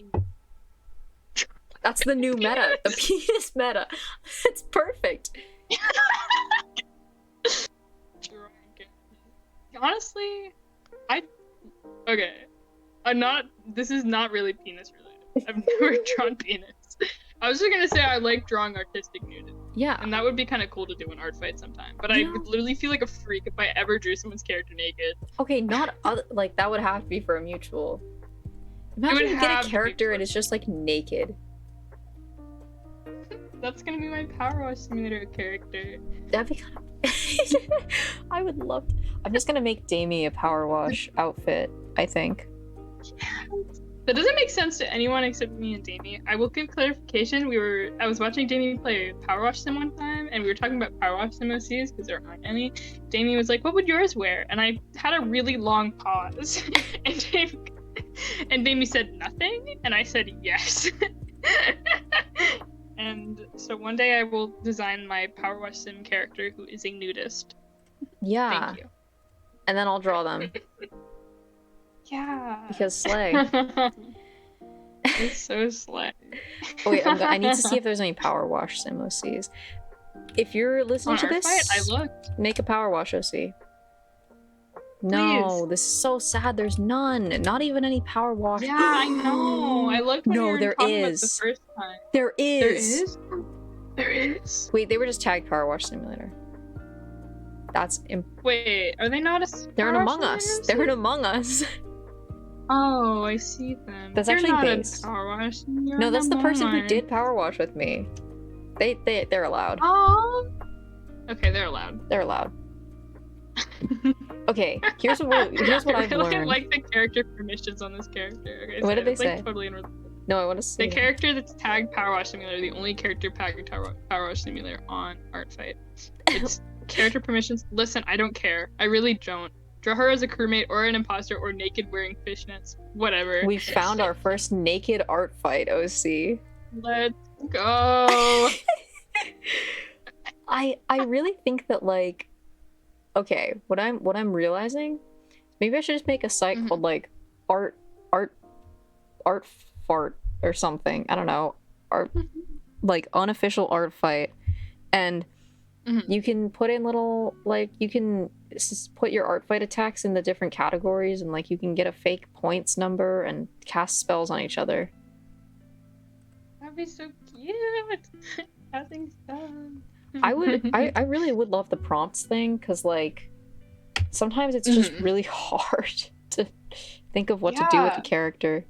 That's the new meta. The penis meta. It's perfect. Honestly, this is not really penis related. I've never drawn penis. I was just gonna say I like drawing artistic nudity. Yeah. And that would be kind of cool to do in Artfight sometime. But I would literally feel like a freak if I ever drew someone's character naked. Okay, like that would have to be for a mutual. Imagine you get a character and it's just like naked. That's gonna be my Power Wash Simulator character. That'd be kind of... I would love to... I'm just gonna make Damie a Power Wash outfit, I think. Yes. That doesn't make sense to anyone except me and Damie. I will give clarification. I was watching Damie play Power Wash Sim one time, and we were talking about Power Wash Sim OCs because there aren't any. Damie was like, "What would yours wear?" And I had a really long pause, and Damie said nothing, and I said yes. And so one day I will design my Power Wash Sim character who is a nudist. Yeah. Thank you. And then I'll draw them. Yeah. Because slay. It's so slay. Oh, wait, I need to see if there's any Power Wash Sim OCs. If you're listening to this, I looked. Make a Power Wash OC. No, this is so sad. There's none. Not even any Power Wash. Yeah, I know. I looked when we were talking about the first time. There is. There is? Wait, they were just tagged Power Wash Simulator. That's Wait, are they not They're an Among Us. They're an Among Us. Oh, I see them. That's actually based. Power Wash. No, that's the person who did Power Wash with me. They're allowed. Oh. Okay, they're allowed. They're allowed. Okay, here's what I've learned. I like the character permissions on this character. Okay, what did they say? Like, totally no, I want to see. The character that's tagged Power Wash Simulator, the only character tagged Power Wash Simulator on Artfight. It's character permissions. Listen, I don't care. I really don't. Draw her as a crewmate or an imposter or naked wearing fishnets. Whatever. We found our first naked Artfight OC. Let's go. I really think that, like, okay, what I'm realizing Maybe I should just make a site called like art art fart or something. I don't know. Art like unofficial art fight. And you can put in little, like, you can put your art fight attacks in the different categories, and like you can get a fake points number and cast spells on each other. That'd be so cute. Casting spells. I really would love the prompts thing, because like sometimes it's just really hard to think of what to do with the character.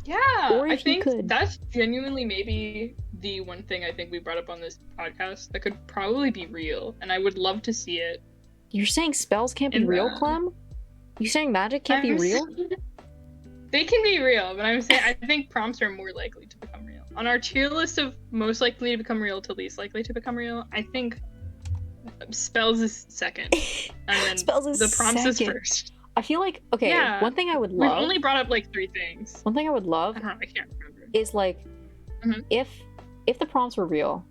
Yeah, or if I think you could... that's genuinely maybe the one thing I think we brought up on this podcast that could probably be real, and I would love to see it. You're saying spells can't be real, Clem? You saying magic can't be real? They can be real, but I'm saying I think prompts are more likely to become real. On our tier list of most likely to become real to least likely to become real, I think spells is second, and then the prompts is first. I feel like, okay, one thing I would love... We've only brought up like 3 things. One thing I would love... I can't remember. Is like, if the prompts were real,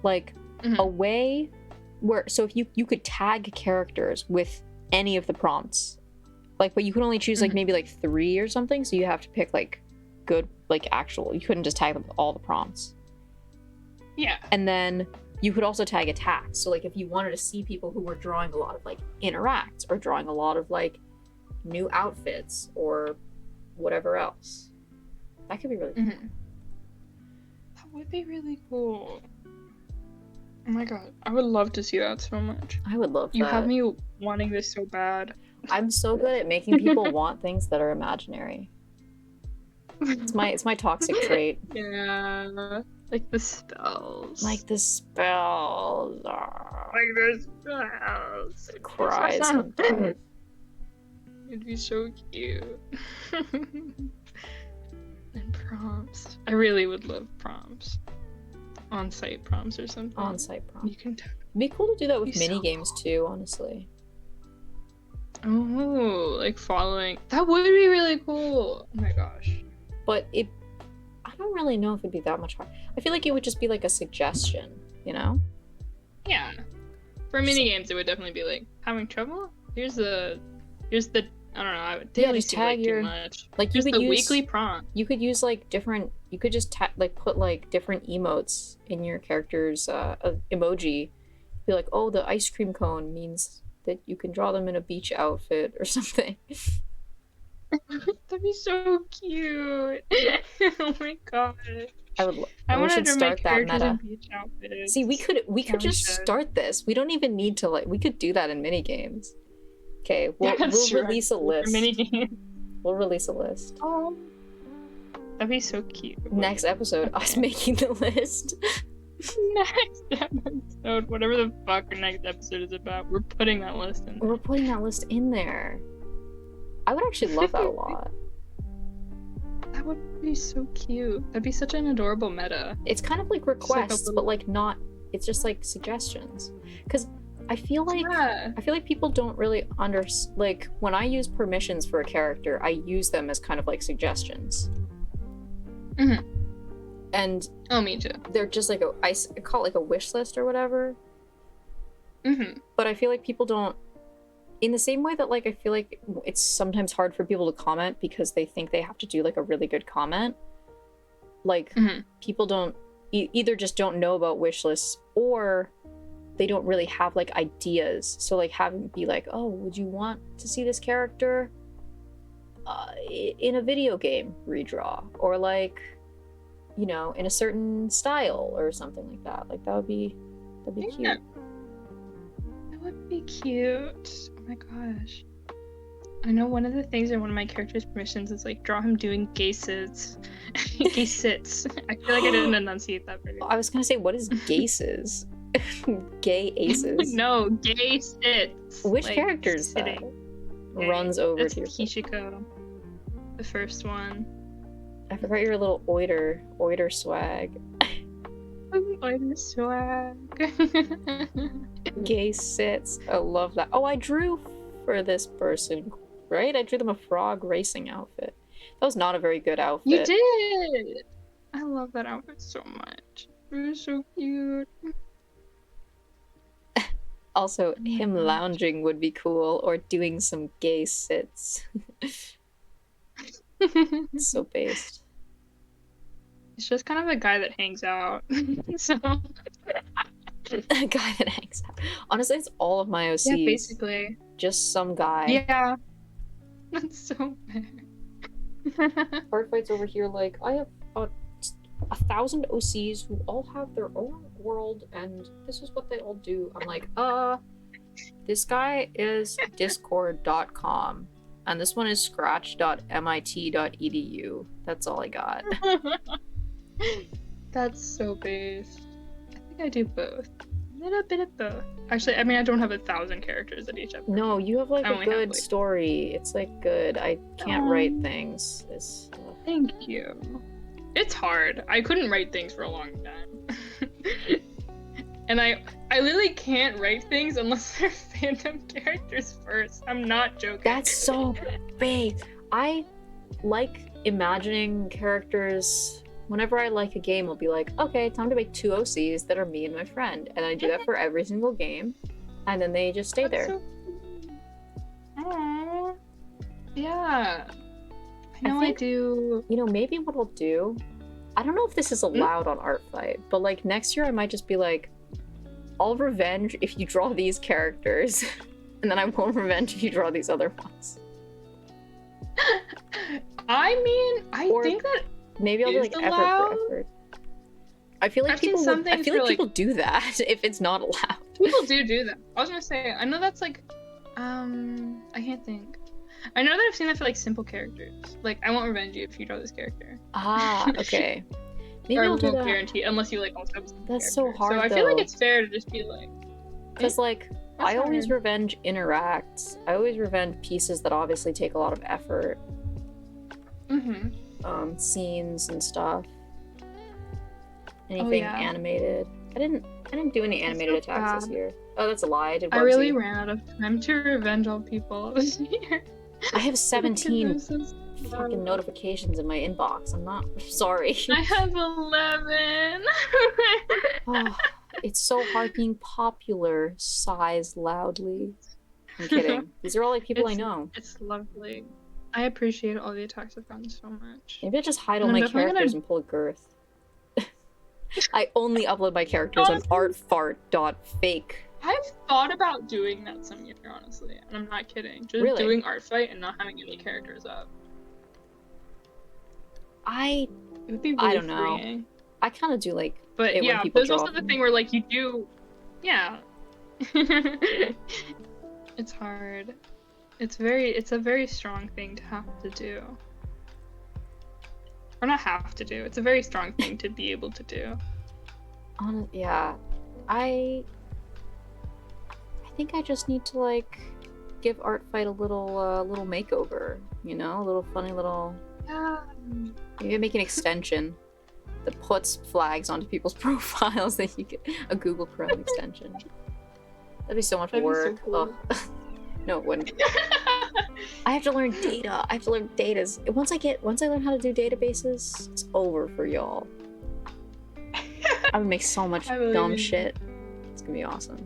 like a way where... So if you could tag characters with any of the prompts, like, but you could only choose like maybe like 3 or something, so you have to pick like good, like actual... You couldn't just tag them with all the prompts. Yeah. And then you could also tag attacks. So like if you wanted to see people who were drawing a lot of like interacts, or drawing a lot of like new outfits or whatever else, that could be really cool. That would be really cool. Oh my god, I would love to see that so much. I would love that. You have me wanting this so bad. I'm so good at making people want things that are imaginary. It's my toxic trait. Yeah, like the spells. Like the spells. Like the spells. Cries. It'd be so cute. And prompts. I really would love prompts. On-site prompts or something. On-site prompts. You can It'd be cool to do that with mini games too, honestly. Oh, like following. That would be really cool. Oh my gosh. But I don't really know if it'd be that much hard. I feel like it would just be like a suggestion, you know? Yeah. For mini games, it would definitely be like, having trouble? Here's the I don't know. Daily just tag your... too much. Like you could use weekly prompt. You could use like different. You could just like put like different emotes in your character's emoji. Be like, oh, the ice cream cone means that you can draw them in a beach outfit or something. That'd be so cute. Oh my god. I want to start that meta. Outfits. See, we could just start this. We don't even need to we could do that in mini games. Okay, we'll release a list. We'll release a list. Oh, that'd be so cute. Next episode, us making the list. Next episode, whatever the fuck our next episode is about, we're putting that list in there. We're putting that list in there. I would actually love that a lot. That would be so cute. That'd be such an adorable meta. It's kind of like requests, but like not. It's just like suggestions. Because I feel like people don't really like when I use permissions for a character, I use them as kind of like suggestions. And me too. They're just like I call it like a wish list or whatever. But I feel like people don't, in the same way that like I feel like it's sometimes hard for people to comment because they think they have to do like a really good comment. Like people don't either just don't know about wish lists, or they don't really have like ideas. So like having be like, oh, would you want to see this character in a video game redraw, or like, you know, in a certain style or something like that. Like that'd be cute. That would be cute. Oh my gosh. I know one of the things in one of my character's permissions is like draw him doing gay sits. Gay sits. I feel like I didn't enunciate that very well. I was gonna say, what is gases? Gay aces. No, gay sits. Which like, characters that runs over That's to your Kishiko, the first one. I forgot your little oiter swag. Oiter swag. Gay sits. I love that. Oh, I drew for this person, right? I drew them a frog racing outfit. That was not a very good outfit. You did. I love that outfit so much. It was so cute. Also, him lounging would be cool, or doing some gay sits. It's so based. It's just kind of a guy that hangs out. So A guy that hangs out. Honestly, it's all of my OCs. yeah, basically. Just some guy. Yeah. That's so bad. Artfight's over here like, I have 1,000 OCs who all have their own world, and this is what they all do. I'm like, this guy is discord.com, and this one is scratch.mit.edu. That's all I got. That's so based. I think I do both. A little bit of both. Actually, I mean, I don't have 1,000 characters at each episode. No, you have like a good story. It's like good. I can't write things. Thank you. It's hard. I couldn't write things for a long time. And I literally can't write things unless they're fandom characters first. I'm not joking. That's so big. I like imagining characters. Whenever I like a game, I'll be like, okay, time to make 2 OCs that are me and my friend. And I do that for every single game. And then they just stay there. So... Aww. Yeah. I know I do. You know, maybe what I'll do, I don't know if this is allowed on Artfight, but like next year I might just be like, I'll revenge if you draw these characters, and then I won't revenge if you draw these other ones. I mean, I think that maybe I'll do like effort for effort. I feel like people do that if it's not allowed. People do that. I was gonna say, I know that's like, I can't think. I know that I've seen that for like simple characters. Like, I won't revenge you if you draw this character. Ah, okay. Maybe I I'll do won't that. Guarantee, unless you like also have some That's so hard. So I feel like it's fair to just be like, because like I always revenge interacts. I always revenge pieces that obviously take a lot of effort. Scenes and stuff. Anything animated. I didn't do any animated attacks this year. Oh, that's a lie. I did. I really ran out of time to revenge all people this year. I have 17 fucking notifications in my inbox. I'm not sorry. I have 11. Oh, it's so hard being popular. Sighs loudly. I'm kidding. These are all like people I know. It's lovely. I appreciate all the attacks I've gotten so much. Maybe I just hide all my characters and pull a girth. I only upload my characters on artfart.fake. I've thought about doing that some year, honestly, and I'm not kidding. Just doing Artfight and not having any characters up. It would be really freeing. I kind of do like. But it yeah, when people there's also the thing where like you do, yeah. It's hard. It's a very strong thing to have to do. Or not have to do. It's a very strong thing to be able to do. Yeah, I think I just need to like give Artfight a little makeover, you know, a little funny little. Yeah. Maybe make an extension that puts flags onto people's profiles that you get a Google Chrome extension. That'd be so much work. So cool. No, it wouldn't. I have to learn data. I have to learn datas. Once I learn how to do databases, it's over for y'all. I would make so much dumb shit. It's gonna be awesome.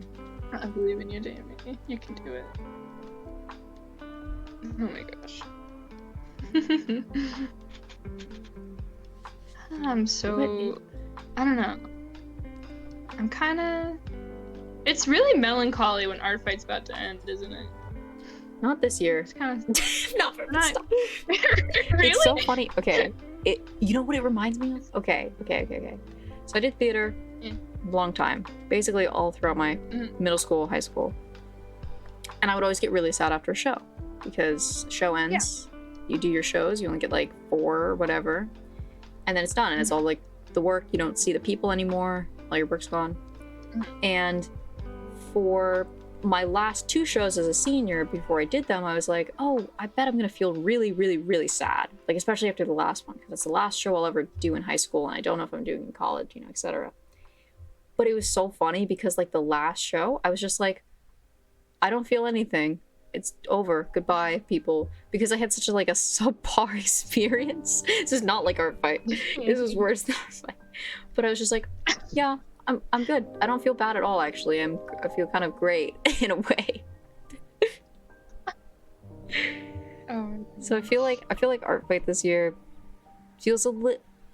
I believe in you, Damie. You can do it. Oh my gosh. I don't know. I'm kinda... It's really melancholy when Artfight's about to end, isn't it? Not this year. It's kind of... not Really? It's so funny. Okay. You know what it reminds me of? Okay. So I did theater a long time. Basically all throughout my middle school, high school. And I would always get really sad after a show. Because show ends, you do your shows, you only get like 4 or whatever. And then it's done. And it's all like the work, you don't see the people anymore. All your work's gone. And for my last 2 shows as a senior, before I did them, I was like, oh, I bet I'm gonna feel really, really, really sad. Like, especially after the last one, because it's the last show I'll ever do in high school, and I don't know if I'm doing in college, you know, etc. But it was so funny because, like, the last show, I was just like, I don't feel anything. It's over. Goodbye, people. Because I had such a, like, a subpar experience. This is not like Artfight. This was worse than Artfight. But I was just like, yeah, I'm good. I don't feel bad at all, actually. I feel kind of great in a way. Oh. So I feel like art fight this year feels a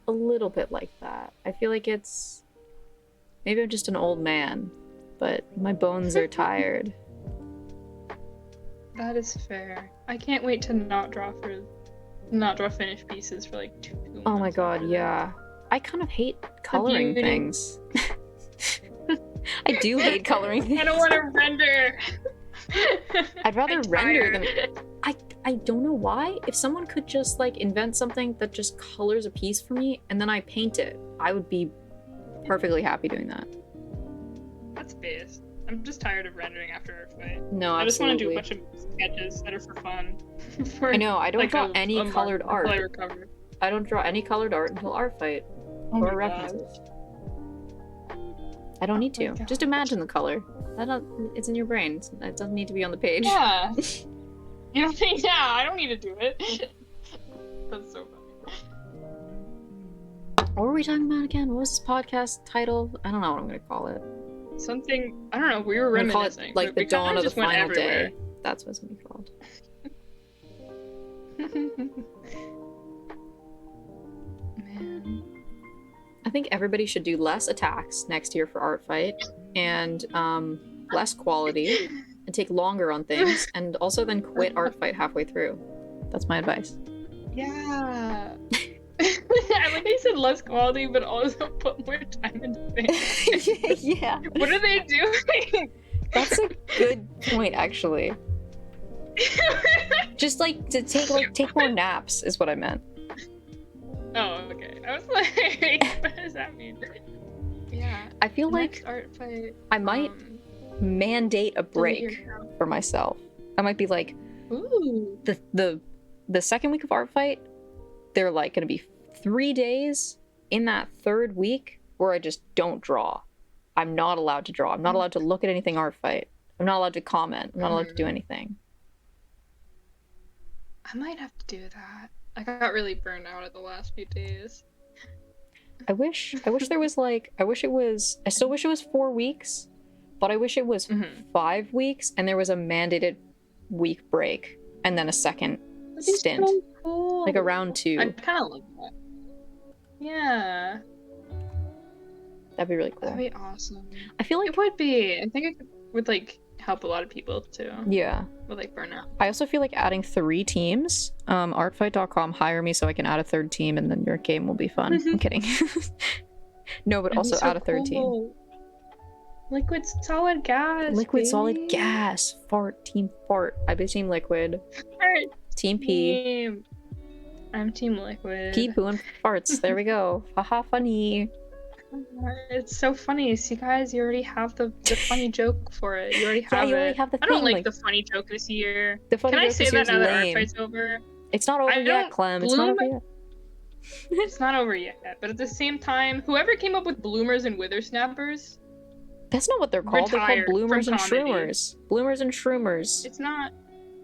little bit like that. I feel like it's maybe I'm just an old man, but my bones are tired. That is fair. I can't wait to not draw finished pieces for like 2 months. Oh my god, yeah. I kind of hate coloring things. I do hate coloring things. I don't want to render. I'd rather render them. I don't know why. If someone could just like invent something that just colors a piece for me and then I paint it, I would be perfectly happy doing that. That's best. I'm just tired of rendering after art fight. No, absolutely. I just want to do a bunch of sketches that are for fun. I know. I don't draw any colored art. I don't draw any colored art until art fight or references. I don't need to. Just imagine the color. It's in your brain. It doesn't need to be on the page. Yeah. You don't think? Yeah, I don't need to do it. That's so funny. What were we talking about again? What was this podcast title? I don't know what I'm gonna call it. Something, I don't know. We were reminiscing. Call it, like the dawn of the final day. That's what it's gonna be called. Man. I think everybody should do less attacks next year for art fight and less quality and take longer on things and also then quit art fight halfway through. That's my advice. Yeah. I like how you said less quality, but also put more time into things. Yeah. What are they doing? That's a good point, actually. Just like to take more naps is what I meant. Oh, okay. I was like, what does that mean? Yeah. I feel like art fight, I might mandate a break for myself. I might be like, ooh, the second week of art fight, they're like gonna be 3 days in that third week where I just don't draw. I'm not allowed to draw. I'm not allowed to look at anything art fight. I'm not allowed to comment. I'm not allowed to do anything. I might have to do that. I got really burned out at the last few days. I wish there was like, I still wish it was 4 weeks, but I wish it was 5 weeks and there was a mandated week break and then a second stint. So cool. Like a round 2. I kind of like that. Yeah. That'd be really cool. That'd be awesome. I feel like it would be. I think it would like help a lot of people too. Yeah. With like burnout. I also feel like adding 3 teams. Artfight.com, hire me so I can add a 3rd team and then your game will be fun. I'm kidding. No, but also add a 3rd team. Liquid solid gas. Liquid baby. solid gas. Fart. Team fart. I be team liquid. Fart. Team P. I'm team liquid. Pee, poo, and farts. There we go. Haha, funny. It's so funny. See, guys, you already have the funny joke for it. You already have you already have the I don't thing, like the funny joke this year. The funny Can I joke say this that year's now that lame. art fight's over? It's not over yet, Clem. It's not over yet. It's not over yet. But at the same time, whoever came up with bloomers and whippersnappers. That's not what they're called. They're called bloomers and shroomers. Bloomers and shroomers. It's not.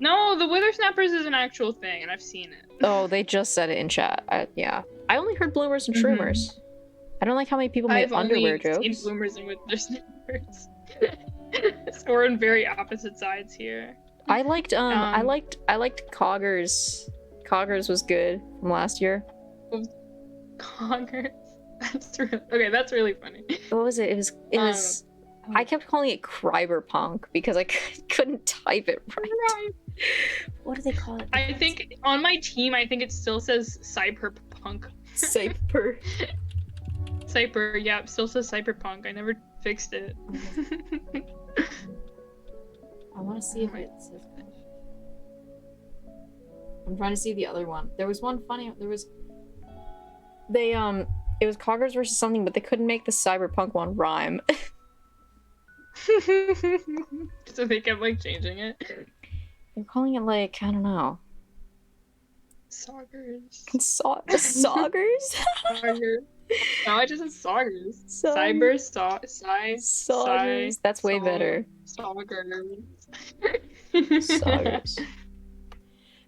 No, the whippersnappers is an actual thing, and I've seen it. Oh, they just said it in chat. Yeah. I only heard bloomers and shroomers. I don't like how many people made underwear jokes. I've only seen bloomers and whippersnappers. So we're on very opposite sides here. I liked Coggers. Coggers was good from last year. Coggers? That's really funny. What was it? It was I kept calling it Cyberpunk because I couldn't type it right. What do they call it? I think on my team, I think it still says Cyberpunk. Cyber. Cyber, yeah, it still says Cyberpunk. I never fixed it. I want to see if it says. I'm trying to see the other one. There was one funny. It was Coggers versus something, but they couldn't make the Cyberpunk one rhyme. So they kept like changing it. They're calling it like, I don't know. Soggers. Soggers? No, it just says Soggers. Soggers. That's way better. Soggers. Soggers.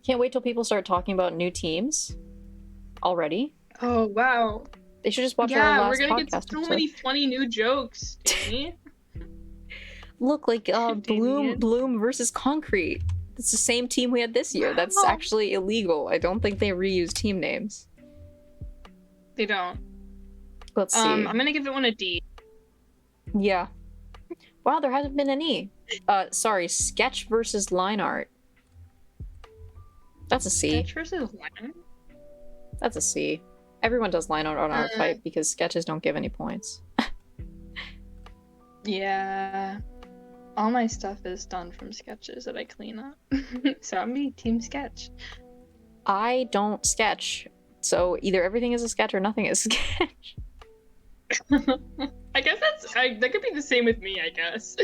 Can't wait till people start talking about new teams already. Oh, wow. They should just watch our Yeah, we're last gonna get podcast so episode. many funny new jokes, Damie. Look, like Damien. Bloom versus Concrete. It's the same team we had this year. That's Wow. actually illegal. I don't think they reuse team names. They don't. Let's see. I'm gonna give it one a D. Yeah. Wow, there hasn't been any. Sorry, sketch versus line art. That's a C. Sketch versus line. That's a C. Everyone does line art on artfight because sketches don't give any points. Yeah. All my stuff is done from sketches that I clean up. So I'm be team sketch. I don't sketch. So either everything is a sketch or nothing is a sketch. I guess that could be the same with me, I guess.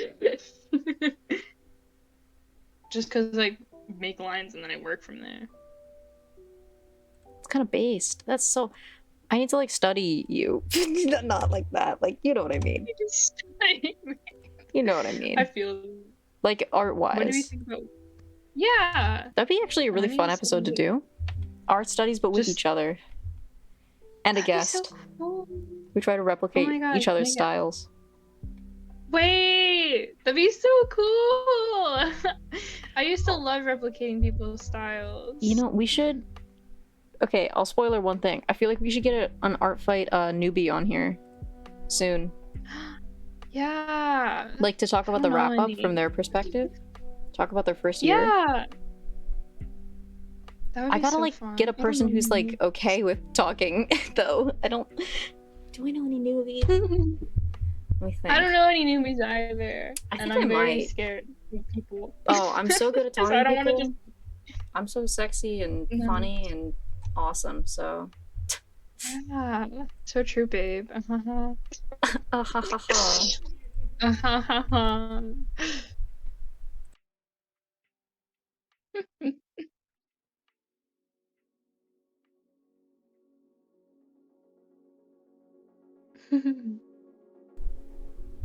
Just because I make lines and then I work from there. It's kind of based. That's so... I need to, like, study you. Not like that. Like, you know what I mean. You know what I mean. I feel... Like, art-wise. What do we think about... Yeah! That'd be actually a really fun episode to do. Art studies, but with each other. And a guest. So cool. We try to replicate each other's styles. Wait! That'd be so cool! I used to love replicating people's styles. You know, we should... Okay, I'll spoiler one thing. I feel like we should get an art fight newbie on here soon. Yeah. Like, to talk about the wrap-up from their perspective. Talk about their first year. Yeah. That would be I gotta, so like, fun. get a person who's, like, okay with talking, though. I don't... Do I know any newbies? Let me think. I don't know any newbies either. I think I'm very might. scared of people. Oh, I'm so good at talking So I don't to people. want to just... I'm so sexy and funny and awesome, so... Yeah, so true, babe. Ha ha ha ha.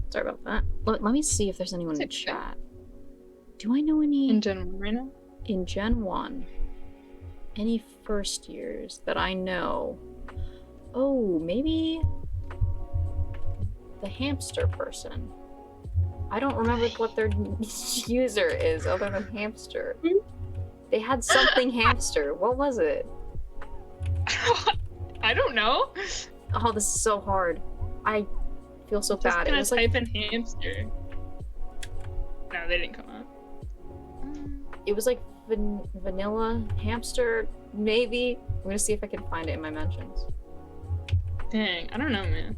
Sorry about that. Let me see if there's anyone in chat. Do I know any... In Gen 1 right now? In Gen 1. Any first years that I know? Oh, maybe... The hamster person. I don't remember what their user is other than hamster. They had something hamster. What was it? I don't know. Oh, this is so hard. I feel so bad. Just It was type like... in hamster. No, they didn't come up. It was like vanilla hamster, maybe. I'm gonna see if I can find it in my mentions. Dang, I don't know, man.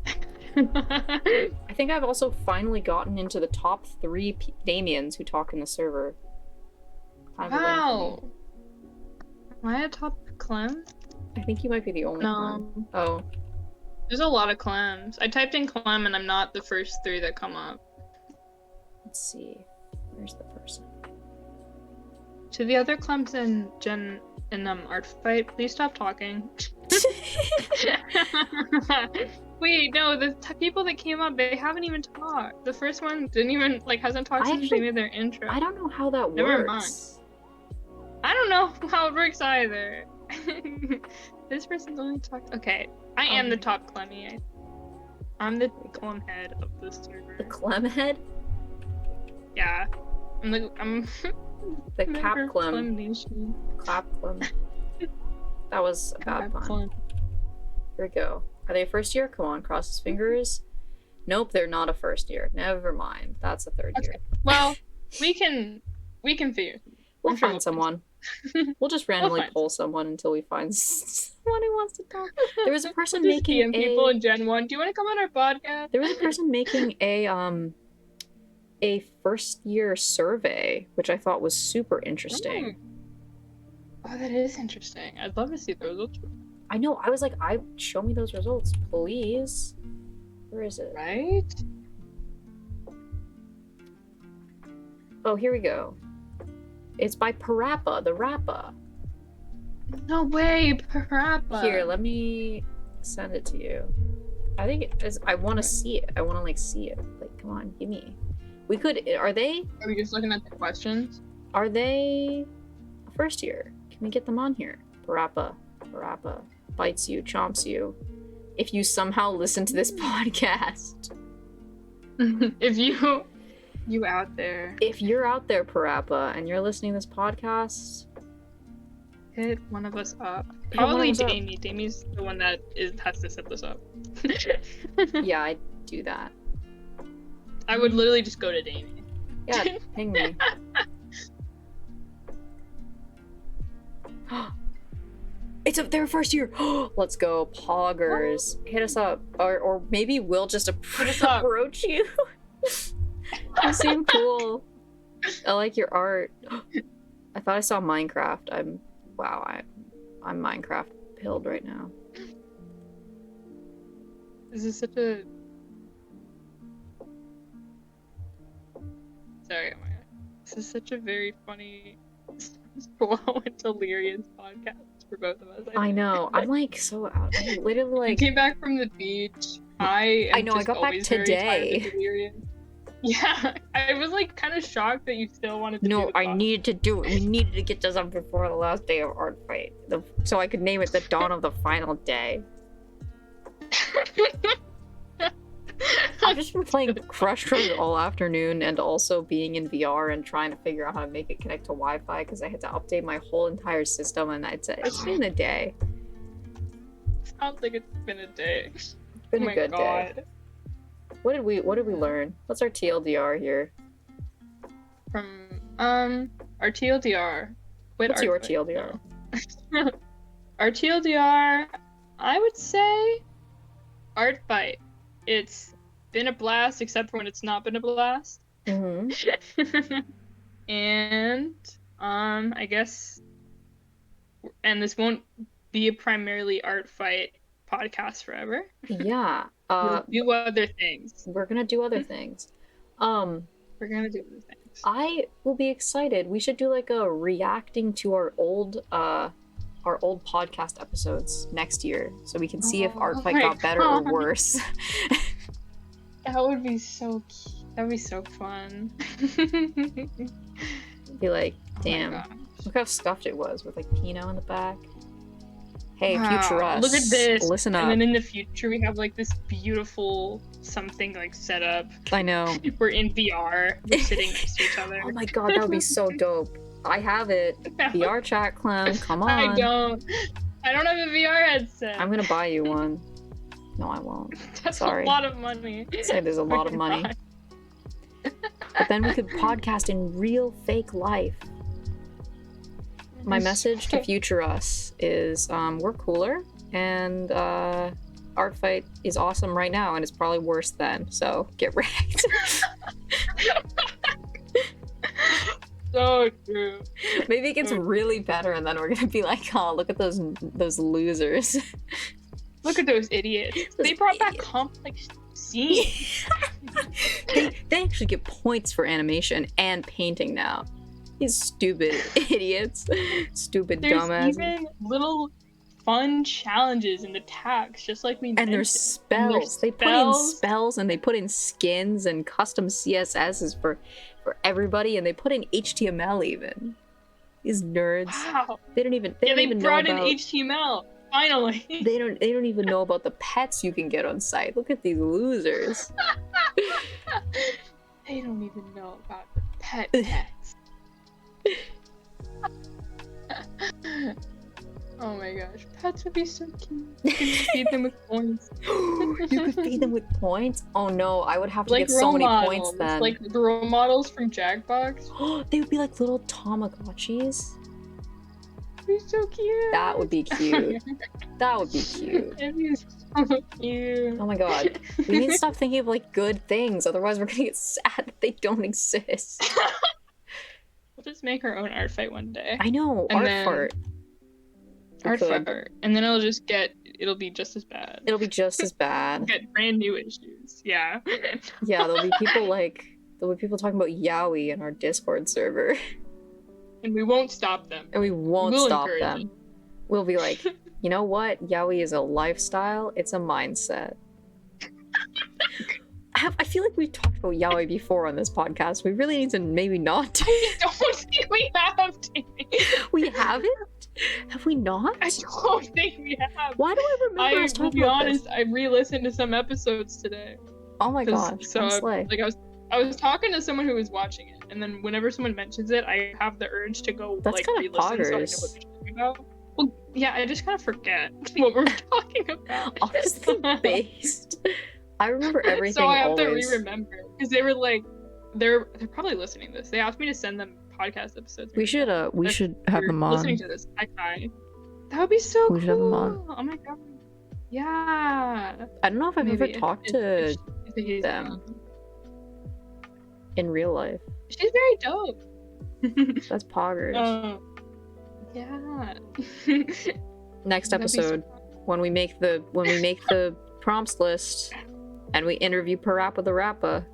I think I've also finally gotten into the top 3 Damians who talk in the server. Wow. Am I a top clem? I think you might be the only one. Oh. There's a lot of clems. I typed in clem and I'm not the first 3 that come up. Let's see. Where's the person? To the other clems in Gen in art fight, please stop talking. Wait, no, the people that came up, they haven't even talked. The first one didn't even, like, hasn't talked since they made their intro. I don't know how that Never works. Mind. I don't know how it works either. This person's only talked. Okay, I am the top Clemmy. I'm the clem head of the server. The clem head? Yeah. I'm the cap clem. Nation. Clap clem. That was a bad pun. Here we go. Are they a first year? Come on, cross his fingers. Nope, they're not a first year. Never mind. That's a third year. Well, we can figure. We'll find someone. We'll just randomly poll someone until we find someone who wants to talk. There was a person making people in Gen 1. Do you want to come on our podcast? There was a person making a first year survey, which I thought was super interesting. Oh, that is interesting. I'd love to see those results. I know. I was like, show me those results, please. Where is it? Right? Oh, here we go. It's by Parappa, the Rappa. No way, Parappa. Here, let me send it to you. I think it is. I want to see it. I want to, like, see it. Like, come on, give me. We could. Are they? Are we just looking at the questions? Are they a first year? Can we get them on here? Parappa. Parappa bites you, chomps you. if you somehow listen to this podcast. If you out there. If you're out there, Parappa, and you're listening to this podcast, hit one of us up. Hit one of Probably us up. Damie. Damie's the one that has to set this up. Yeah, I do that. I would literally just go to Damie. Yeah, ping me. It's up there first year. Let's go, poggers. Hit us up, or maybe we'll just approach you. You seem cool. I like your art. I thought I saw Minecraft. I'm Minecraft pilled right now. This is such a... Sorry, oh my god. This is such a very funny, slow and delirious podcast for both of us. I know. I'm like so out. I'm literally You like. came back from the beach. I know. I got back today. Yeah, I was like kind of shocked that you still wanted to. No, do the I podcast. needed to do it. We needed to get this up before the last day of art fight, so I could name it the dawn of the final day. I've just been playing Crush Run all afternoon and also being in VR and trying to figure out how to make it connect to Wi-Fi because I had to update my whole entire system, and it's been a day. Sounds like it's been a day. It's been a good day. What did we learn? What's our TLDR here? From our TLDR. What's your TLDR? Our TLDR, I would say art fight. It's been a blast except for when it's not been a blast. Mm-hmm. And I guess, and this won't be a primarily art fight podcast forever. Yeah. We'll do other things. We're gonna do other things. We're gonna do other things. I will be excited. We should do like a reacting to our old podcast episodes next year, so we can see if art fight got better or worse. That would be so cute. That would be so fun. Be like, Oh damn, my gosh. look how scuffed it was with like Pinot in the back. Hey, Wow, future us. look at this. Listen up. And then in the future, we have like this beautiful something like set up. I know. We're in VR. We're sitting next to each other. Oh my god, that would be so dope. I have it. VR chat, Clem. Come on. I don't have a VR headset. I'm gonna buy you one. No, I won't. That's Sorry. a lot of money. Say there's a lot of money. But then we could podcast in real fake life. My message to future us is we're cooler, and art fight is awesome right now, and it's probably worse then, so get wrecked. So true. Maybe it gets really better, and then we're gonna be like, oh, look at those losers. Look at those idiots. They brought back complex scenes. they actually get points for animation and painting now. These stupid idiots. Stupid There's dumbasses. even little fun challenges in the tags, just like we And mentioned. there's spells. They put in spells, and they put in skins and custom CSSs for everybody, and they put in HTML even. These nerds. Wow. They don't even They know brought about, in HTML. Finally. They don't even know about the pets you can get on site. Look at these losers. They don't even know about the pets. Oh my gosh, pets would be so cute. You can feed them with points. You could feed them with points? Oh no, I would have to Like get so many role points models, then. like the role models from Jackbox. They would be like little Tamagotchis. They're so cute. That would be cute. That would be cute. That'd be so cute. Oh my god. We need to stop thinking of like good things, otherwise we're gonna get sad that they don't exist. We'll just make our own art fight one day. I know, And art then- fart. We Art could. fight. And then it'll be just as bad. It'll be just as We'll bad. get brand new issues. Yeah. Yeah, there'll be people talking about yaoi in our Discord server. And we won't stop them. And we won't We'll stop encourage them. We'll be like, you know what? Yaoi is a lifestyle, it's a mindset. I feel like we've talked about yaoi before on this podcast. We really need to maybe not. I don't think we have to. We haven't? Have we not? I don't think we have. Why do I remember us talking about this? I re-listened to some episodes today. Oh my gosh. So I was talking to someone who was watching it, and then whenever someone mentions it, I have the urge to go That's kind of re-listen so I know poggers. what they're talking about. Well, yeah, I just kind of forget what we're talking about. Honestly, based. I remember everything. So I have always. to re-remember because they were like, they're probably listening to this. They asked me to send them podcast episodes. We should have them on. Listening to this, that would be so cool. We should have them on. Oh my god. Yeah. I don't know if I've ever talked to if them in real life. She's very dope. That's poggers. Yeah. Next episode, when we make the prompts list and we interview Parappa the Rappa,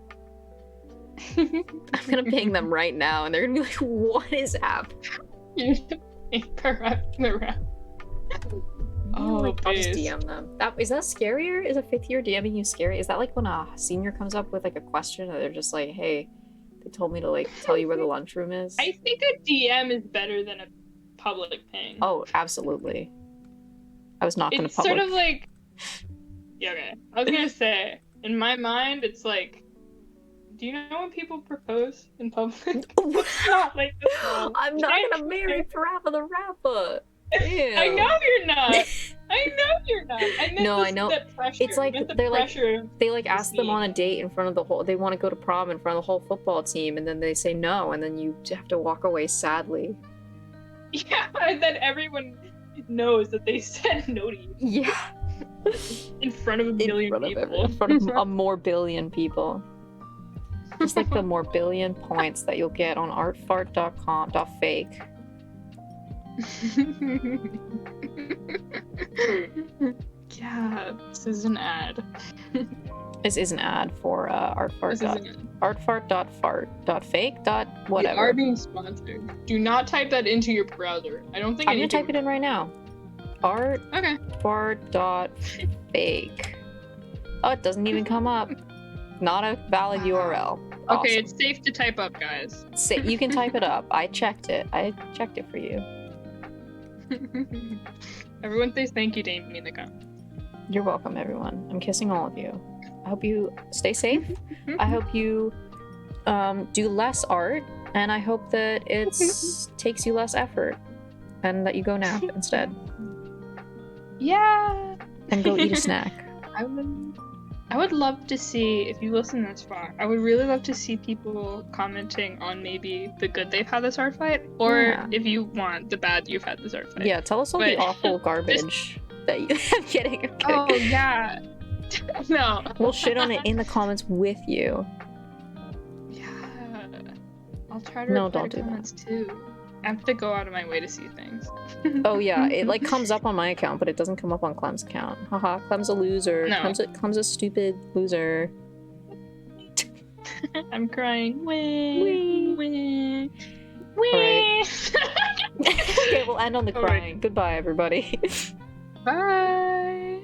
I'm gonna ping them right now and they're gonna be like, what is happening? Parappa the Rappa. Oh, I'll just DM them. Is that scarier? Is a 5th year DMing you scary? Is that like when a senior comes up with like a question and they're just like, hey, they told me to like tell you where the lunchroom is? I think a DM is better than a public ping. Oh, absolutely. I was not gonna public. It's sort of like, yeah, okay. I was gonna say, in my mind, it's like, do you know when people propose in public? It's not like this. I'm not gonna marry Parappa the Rappa. Ew. I know you're not. I know you're not. I know. It's like they like ask them on a date in front of the whole. They want to go to prom in front of the whole football team, and then they say no, and then you have to walk away sadly. Yeah, and then everyone knows that they said no to you. Yeah. In front of a billion people. In front of a more billion people. Just like the more billion points that you'll get on artfart.com.fake. Yeah, this is an ad. This is an ad for artfart.fake. Whatever. We are being sponsored. Do not type that into your browser. I don't think I'm gonna type it in right now. Artfart.fake. Oh, it doesn't even come up. Not a valid URL. Okay, Awesome. It's safe to type up, guys. You can type it up. I checked it. I checked it for you. Everyone says thank you, Damie, in the comments. You're welcome, everyone. I'm kissing all of you. I hope you stay safe. I hope you do less art, and I hope that it takes you less effort, and that you go nap instead. Yeah. And go eat a snack. I would love to see, if you listen this far, I would really love to see people commenting on maybe the good they've had this art fight, or if you want the bad you've had this art fight. Yeah, tell us all the awful garbage that you... I'm kidding. Okay. Oh, yeah. No. We'll shit on it in the comments with you. Yeah. I'll try to reply to do comments too. I have to go out of my way to see things. Oh yeah, it like comes up on my account, but it doesn't come up on Clem's account. Haha, Clem's a loser. No. Clem's a stupid loser. I'm crying. Wee. Wee. Wee. Right. Okay, we'll end on the crying. Goodbye, everybody. Bye.